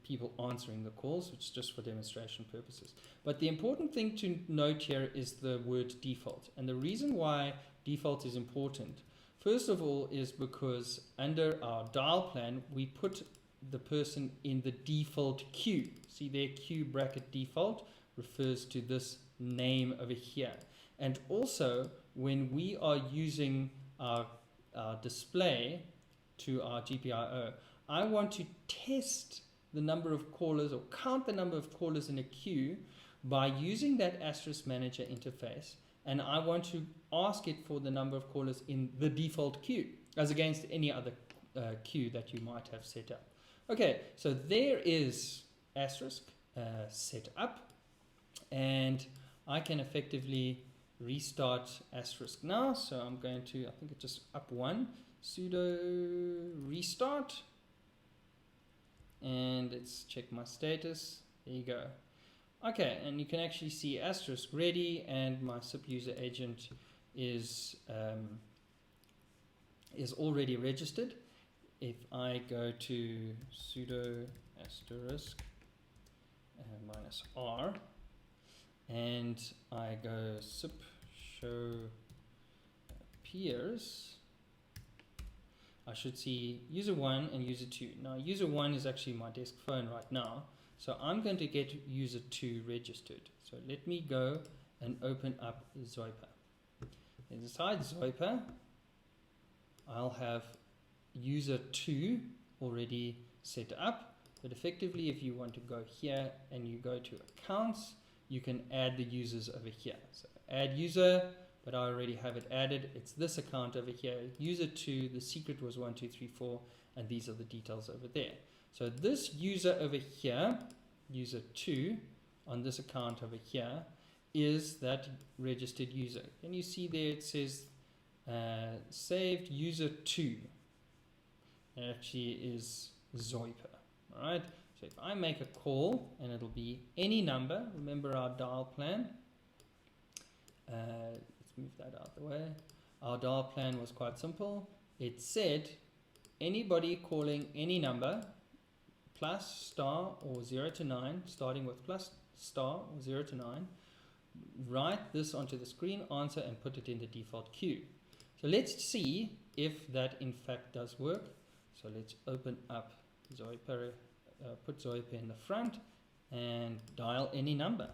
people answering the calls, it's just for demonstration purposes. But the important thing to note here is the word default. And the reason why default is important, first of all, is because under our dial plan, we put the person in the default queue. See there, queue bracket default refers to this name over here. And also, when we are using our display to our GPIO, I want to test the number of callers or count the number of callers in a queue by using that Asterisk Manager interface, and I want to ask it for the number of callers in the default queue as against any other queue that you might have set up. Okay, so there is Asterisk set up, and I can effectively restart Asterisk now. So I'm going to, I think it's just up one, sudo restart, and let's check my status. There you go. Okay, and you can actually see Asterisk ready, and my SIP user agent is already registered. If I go to sudo asterisk -r, and I go SIP show peers, I should see user 1 and user 2. Now user 1 is actually my desk phone right now, so I'm going to get user 2 registered. So let me go and open up Zoiper. Inside Zoiper, I'll have user 2 already set up, but effectively if you want to go here and you go to accounts, you can add the users over here. So add user, but I already have it added. It's this account over here, user 2, the secret was 1234, and these are the details over there. So this user over here, user 2, on this account over here, is that registered user. Can you see there it says saved user 2? It actually is Zoiper. Alright, so if I make a call, and it'll be any number, remember our dial plan. Let's move that out the way. Our dial plan was quite simple. It said anybody calling any number plus star or 0 to 9, starting with plus star or 0 to 9, write this onto the screen, answer, and put it in the default queue. So let's see if that in fact does work. So let's open up Zoiper, put Zoiper in the front, and dial any number.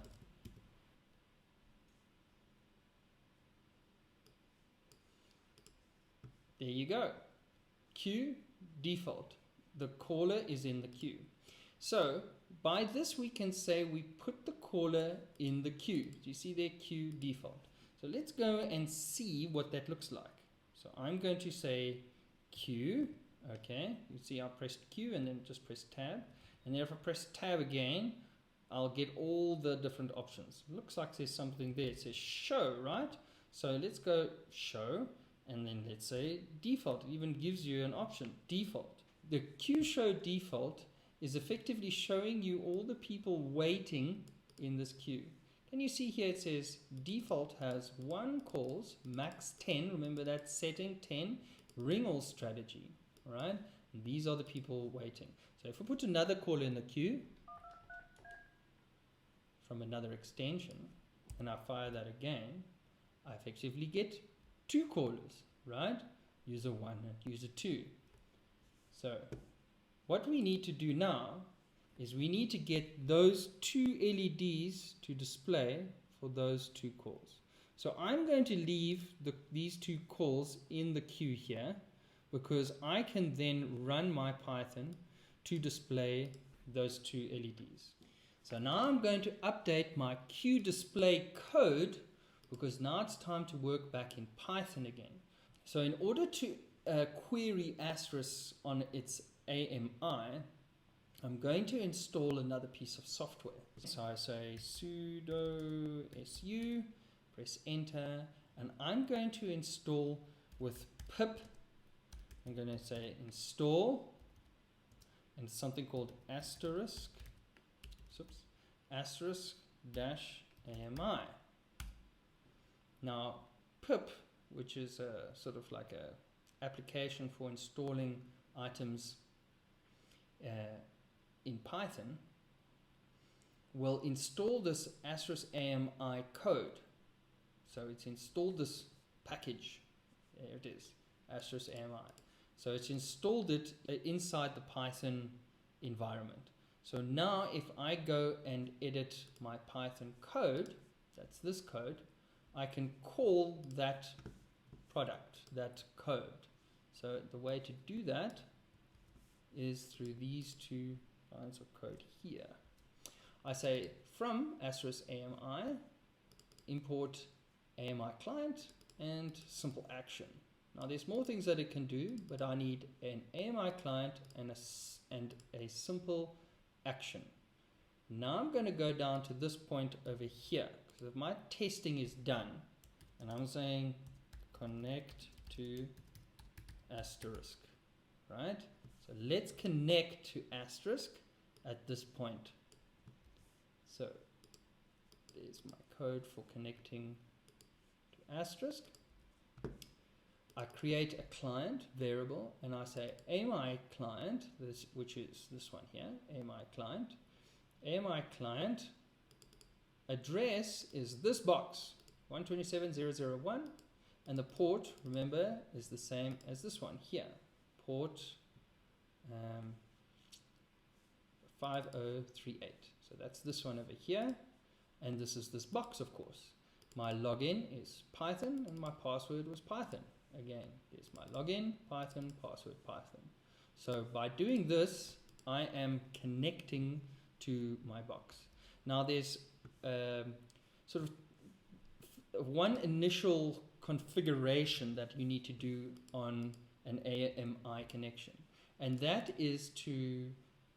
There you go. Queue default. The caller is in the queue. So by this we can say we put the caller in the queue. Do you see there, queue default? So let's go and see what that looks like. So I'm going to say queue. Okay, you see I pressed Q and then just press tab, and then if I press tab again, I'll get all the different options. Looks like there's something there. It says show, right? So let's go show, and then let's say default. It even gives you an option, default. The queue show default is effectively showing you all the people waiting in this queue. Can you see here it says default has 1 calls, max 10, remember that setting 10, ring all strategy. Alright, these are the people waiting. So if we put another caller in the queue from another extension, and I fire that again, I effectively get 2 callers, right? User 1 and user 2. So what we need to do now is we need to get those 2 LEDs to display for those 2 calls. So I'm going to leave these 2 calls in the queue here, because I can then run my Python to display those 2 LEDs. So now I'm going to update my queue display code, because now it's time to work back in Python again. So in order to query Asterisk on its AMI, I'm going to install another piece of software. So I say sudo su, press enter, and I'm going to install with pip. I'm going to say install, and something called asterisk -AMI. Now pip, which is a sort of like a application for installing items in Python, will install this asterisk AMI code. So it's installed this package. There it is, asterisk AMI. So it's installed it inside the Python environment. So now if I go and edit my Python code, that's this code, I can call that product, that code. So the way to do that is through these 2 lines of code here. I say from asterisk AMI, import AMI client and simple action. Now there's more things that it can do, but I need an AMI client and a simple action. Now I'm going to go down to this point over here, because if my testing is done, and I'm saying connect to asterisk, right? So let's connect to asterisk at this point. So there's my code for connecting to asterisk. I create a client variable and I say AMI client, which is this one here, AMI client. AMI client address is this box, 127.0.0.1, and the port, remember, is the same as this one here, port 5038. So that's this one over here, and this is this box, of course. My login is Python and my password was Python. Again, there's my login, Python, password, Python. So by doing this, I am connecting to my box. Now there's sort of one initial configuration that you need to do on an AMI connection, and that is to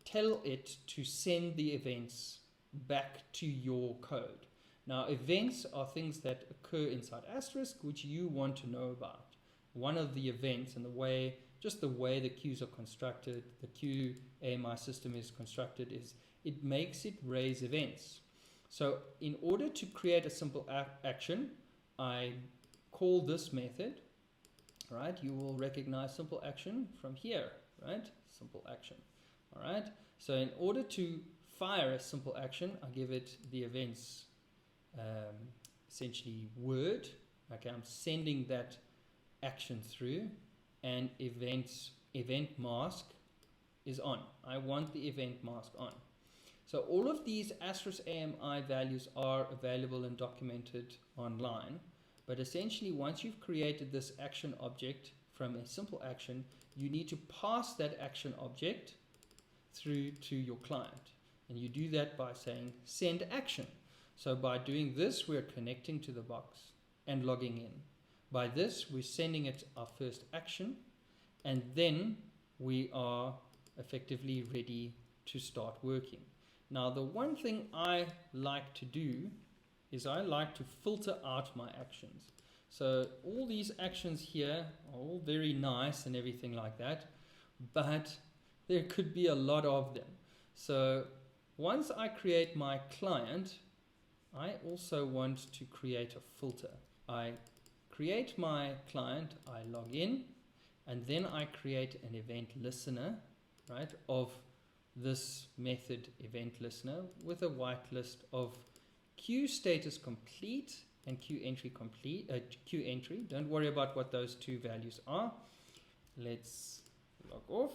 tell it to send the events back to your code. Now events are things that occur inside asterisk which you want to know about. One of the events and the way the queues are constructed, the queue AMI system is constructed, is it makes it raise events. So in order to create a simple action, I call this method, right? You will recognize simple action from here, right? Simple action, all right? So in order to fire a simple action, I give it the events, essentially word. Okay, I'm sending that action through, and event mask is on. I want the event mask on. So all of these asterisk AMI values are available and documented online, but essentially once you've created this action object from a simple action, you need to pass that action object through to your client, and you do that by saying send action. So by doing this, we're connecting to the box and logging in. By this, we're sending it our first action, and then we are effectively ready to start working. Now, the one thing I like to do is I like to filter out my actions. So all these actions here are all very nice and everything like that, but there could be a lot of them. So once I create my client, I also want to create a filter. I create my client, I log in, and then I create an event listener, right, of this method event listener with a whitelist of queue status complete and queue entry complete, queue entry. Don't worry about what those two values are. Let's log off.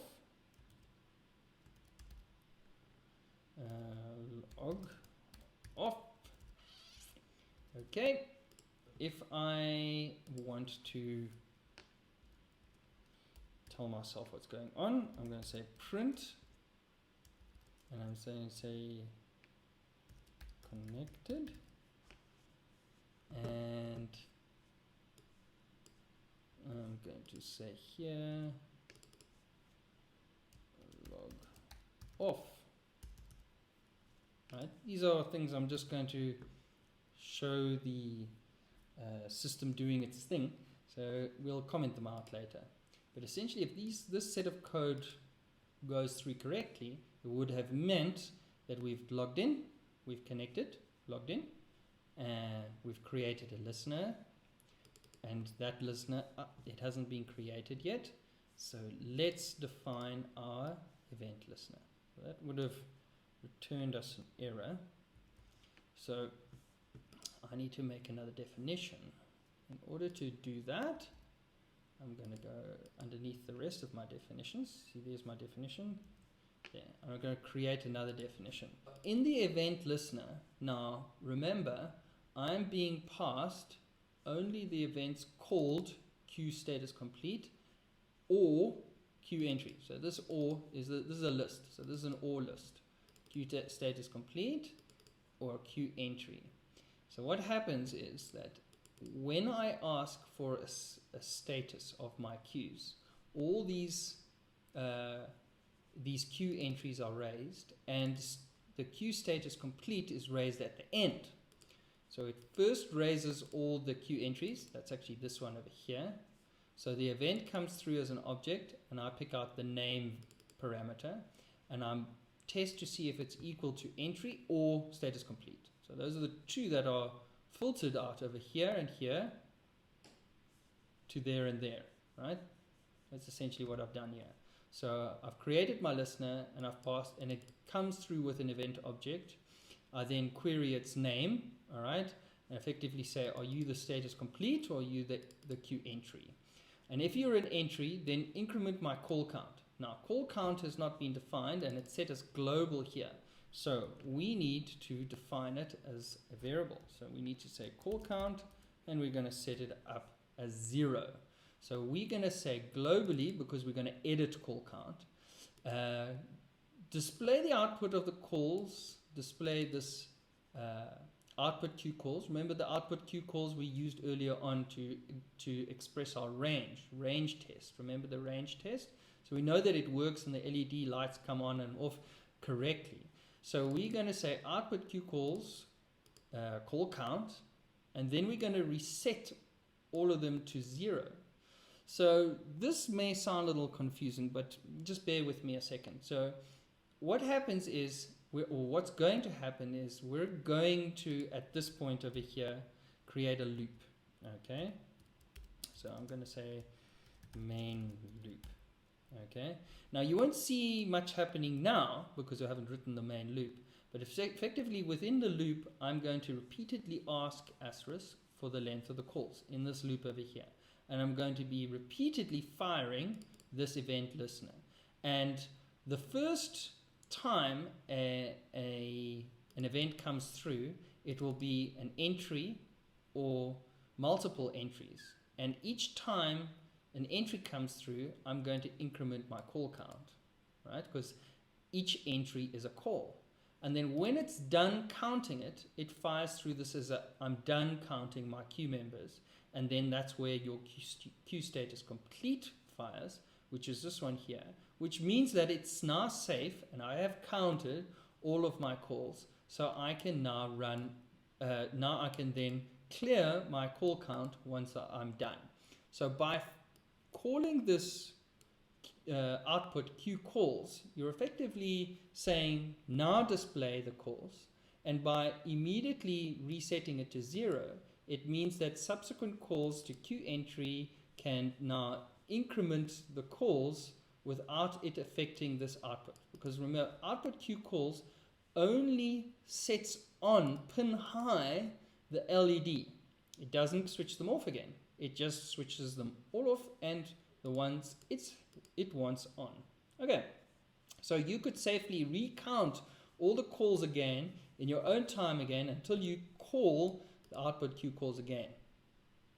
Log off. Okay. If I want to tell myself what's going on, I'm going to say print, and I'm saying say connected, and I'm going to say here log off. Right? These are things I'm just going to show the system doing its thing, so we'll comment them out later. But essentially, if this set of code goes through correctly, it would have meant that we've logged in, we've connected, logged in, and we've created a listener, and that listener, it hasn't been created yet, so let's define our event listener. So that would have returned us an error. So I need to make another definition. In order to do that, I'm going to go underneath the rest of my definitions. See, there's my definition. Yeah, I'm going to create another definition. In the event listener, now remember, I'm being passed only the events called queue status complete or queue entry. So this OR is this is a list. So this is an OR list. status complete or queue entry. So what happens is that when I ask for a status of my queues, all these queue entries are raised, and the queue status complete is raised at the end. So it first raises all the queue entries. That's actually this one over here. So the event comes through as an object, and I pick out the name parameter, and I'm test to see if it's equal to entry or status complete. So those are the two that are filtered out over here and here to there and there, right? That's essentially what I've done here. So I've created my listener, and I've passed, and it comes through with an event object. I then query its name, all right, and effectively say, are you the status complete or are you the queue entry? And if you're an entry, then increment my call count. Now, call count has not been defined, and it's set as global here. So we need to define it as a variable. So we need to say call count, and we're going to set it up as 0. So we're going to say globally, because we're going to edit call count. Display the output of the calls. Display this output queue calls. Remember the output queue calls we used earlier on to express our range test. Remember the range test? So we know that it works and the LED lights come on and off correctly. So we're going to say output queue calls, call count, and then we're going to reset all of them to 0. So this may sound a little confusing, but just bear with me a second. So what happens is, what's going to happen is, we're going to, at this point over here, create a loop. Okay? So I'm going to say main loop. Okay? Now you won't see much happening now because I haven't written the main loop. But effectively within the loop, I'm going to repeatedly ask Asterisk for the length of the calls in this loop over here. And I'm going to be repeatedly firing this event listener. And the first time an event comes through, it will be an entry or multiple entries. And each time an entry comes through, I'm going to increment my call count, right? Because each entry is a call. And then when it's done counting it, it fires through this as I'm done counting my queue members. And then that's where your queue status complete fires, which is this one here, which means that it's now safe and I have counted all of my calls. So I can now run, now I can then clear my call count once I'm done. So by calling this output queue calls, you're effectively saying now display the calls, and by immediately resetting it to 0, it means that subsequent calls to queue entry can now increment the calls without it affecting this output. Because remember, output queue calls only sets on pin high the LED. It doesn't switch them off again. It just switches them all off and the ones it wants on. Okay, so you could safely recount all the calls again in your own time again until you call the output queue calls again.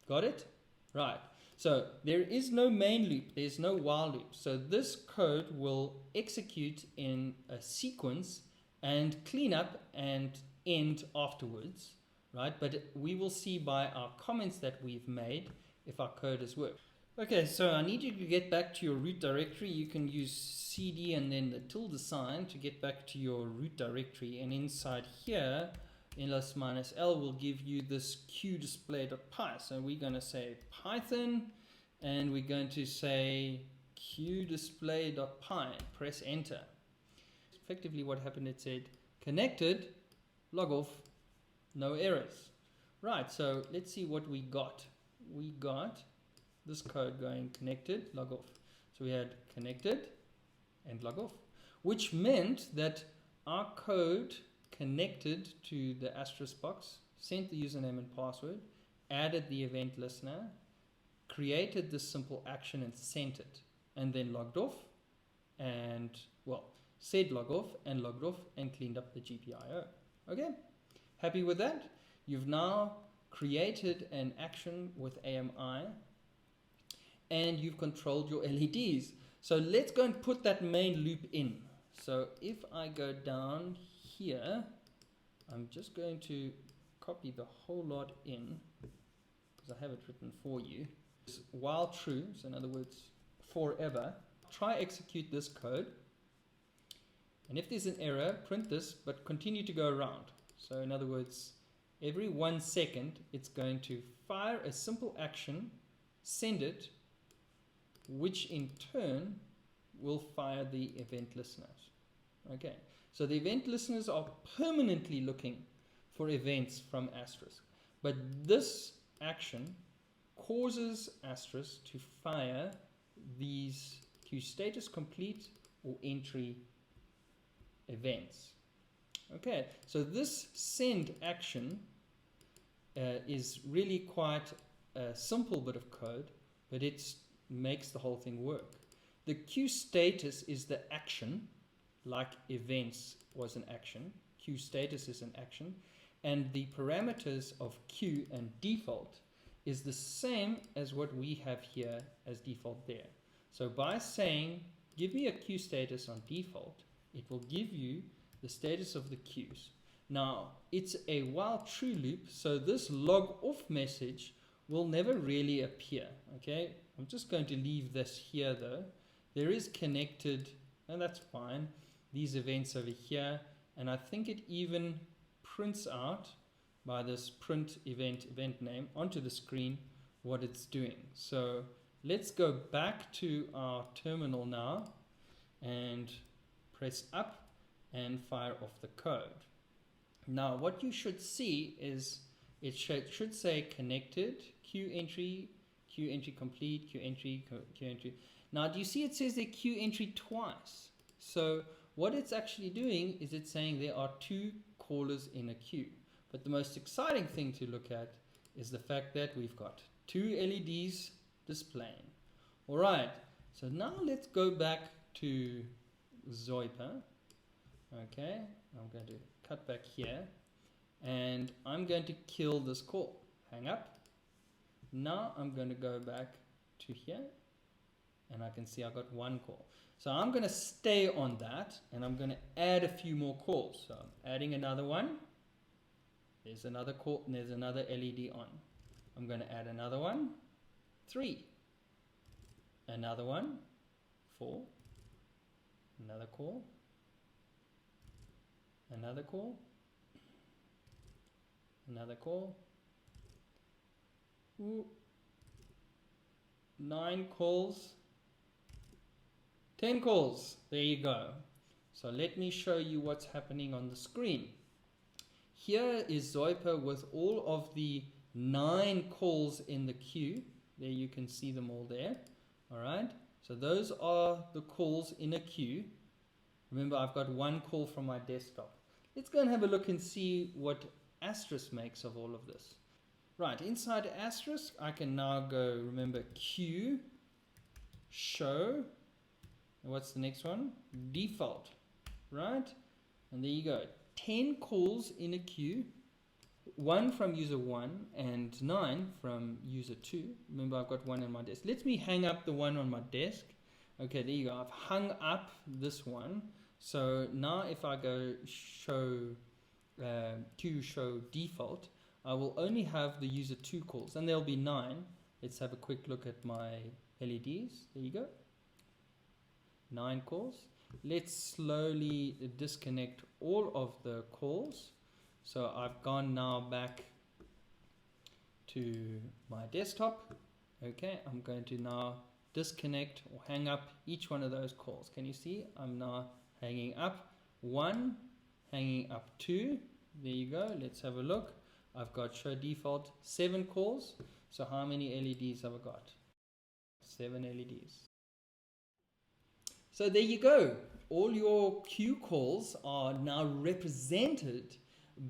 Got it? Right. So there is no main loop. There's no while loop. So this code will execute in a sequence and clean up and end afterwards, right? But we will see by our comments that we've made if our code has worked. Okay, so I need you to get back to your root directory. You can use cd and then the tilde sign to get back to your root directory. And inside here, ls -l will give you this qdisplay.py. So we're going to say Python, and we're going to say qdisplay.py. Press enter. Effectively what happened, it said connected, log off, no errors. Right, so let's see what we got. We got this code going connected, log off. So we had connected and log off, which meant that our code connected to the asterisk box, sent the username and password, added the event listener, created this simple action and sent it, and then logged off and, well, said log off and logged off and cleaned up the GPIO. Okay, happy with that? You've now created an action with AMI and you've controlled your LEDs. So let's go and put that main loop in. So if I go down here, I'm just going to copy the whole lot in because I have it written for you. While true, so in other words, forever, try execute this code. And if there's an error, print this, but continue to go around. So in other words, every 1 second, it's going to fire a simple action, send it, which in turn will fire the event listeners. Okay, so the event listeners are permanently looking for events from Asterisk. But this action causes Asterisk to fire these queue status complete or entry events. Okay, so this send action is really quite a simple bit of code, but it makes the whole thing work. The queue status is the action, like events was an action. Queue status is an action. And the parameters of queue and default is the same as what we have here as default there. So by saying, give me a queue status on default, it will give you the status of the queues. Now, it's a while true loop, so this log off message will never really appear. Okay, I'm just going to leave this here though. There is connected, and that's fine, these events over here, and I think it even prints out by this print event name onto the screen what it's doing. So let's go back to our terminal now and press up and fire off the code. Now what you should see is it should say connected, queue entry complete, queue entry. Now do you see it says the queue entry twice? So what it's actually doing is it's saying there are 2 callers in a queue. But the most exciting thing to look at is the fact that we've got 2 LEDs displaying. Alright, so now let's go back to Zoiper. Okay, I'm going to cut back here and I'm going to kill this call. Hang up. Now I'm going to go back to here and I can see I got 1 call. So I'm going to stay on that and I'm going to add a few more calls. So I'm adding another one. There's another call and there's another LED on. I'm going to add another one. 3. Another one. 4. Another call. Another call. Another call. Ooh. 9 calls. 10 calls. There you go. So let me show you what's happening on the screen. Here is Zoiper with all of the 9 calls in the queue. There you can see them all there. Alright, so those are the calls in a queue. Remember, I've got 1 call from my desktop. Let's go and have a look and see what Asterisk makes of all of this. Right, inside Asterisk, I can now go, remember, queue, show, and what's the next one? Default, right? And there you go. 10 calls in a queue, 1 from user 1 and 9 from user 2. Remember, I've got 1 on my desk. Let me hang up the one on my desk. Okay, there you go. I've hung up this one. So now if I go show queue show default, I will only have the user 2 calls, and there'll be 9. Let's have a quick look at my LEDs. There you go. 9 calls. Let's slowly disconnect all of the calls. So I've gone now back to my desktop. Okay, I'm going to now disconnect or hang up each one of those calls. Can you see? I'm now hanging up 1, hanging up 2. There you go. Let's have a look. I've got show default 7 calls. So how many LEDs have I got? 7 LEDs. So there you go. All your queue calls are now represented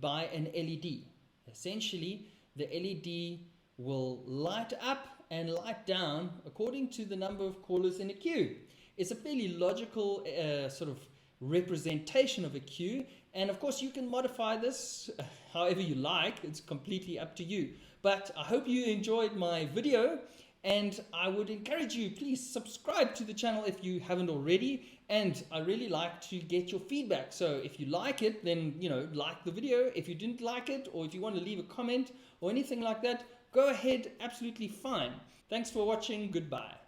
by an LED. Essentially, the LED will light up and light down according to the number of callers in a queue. It's a fairly logical sort of representation of a queue, and of course you can modify this however you like. It's completely up to you. But I hope you enjoyed my video, And I would encourage you, please subscribe to the channel if you haven't already. And I really like to get your feedback. So if you like it, then, like the video. If you didn't like it, or if you want to leave a comment or anything like that, go ahead, absolutely fine. Thanks for watching. Goodbye.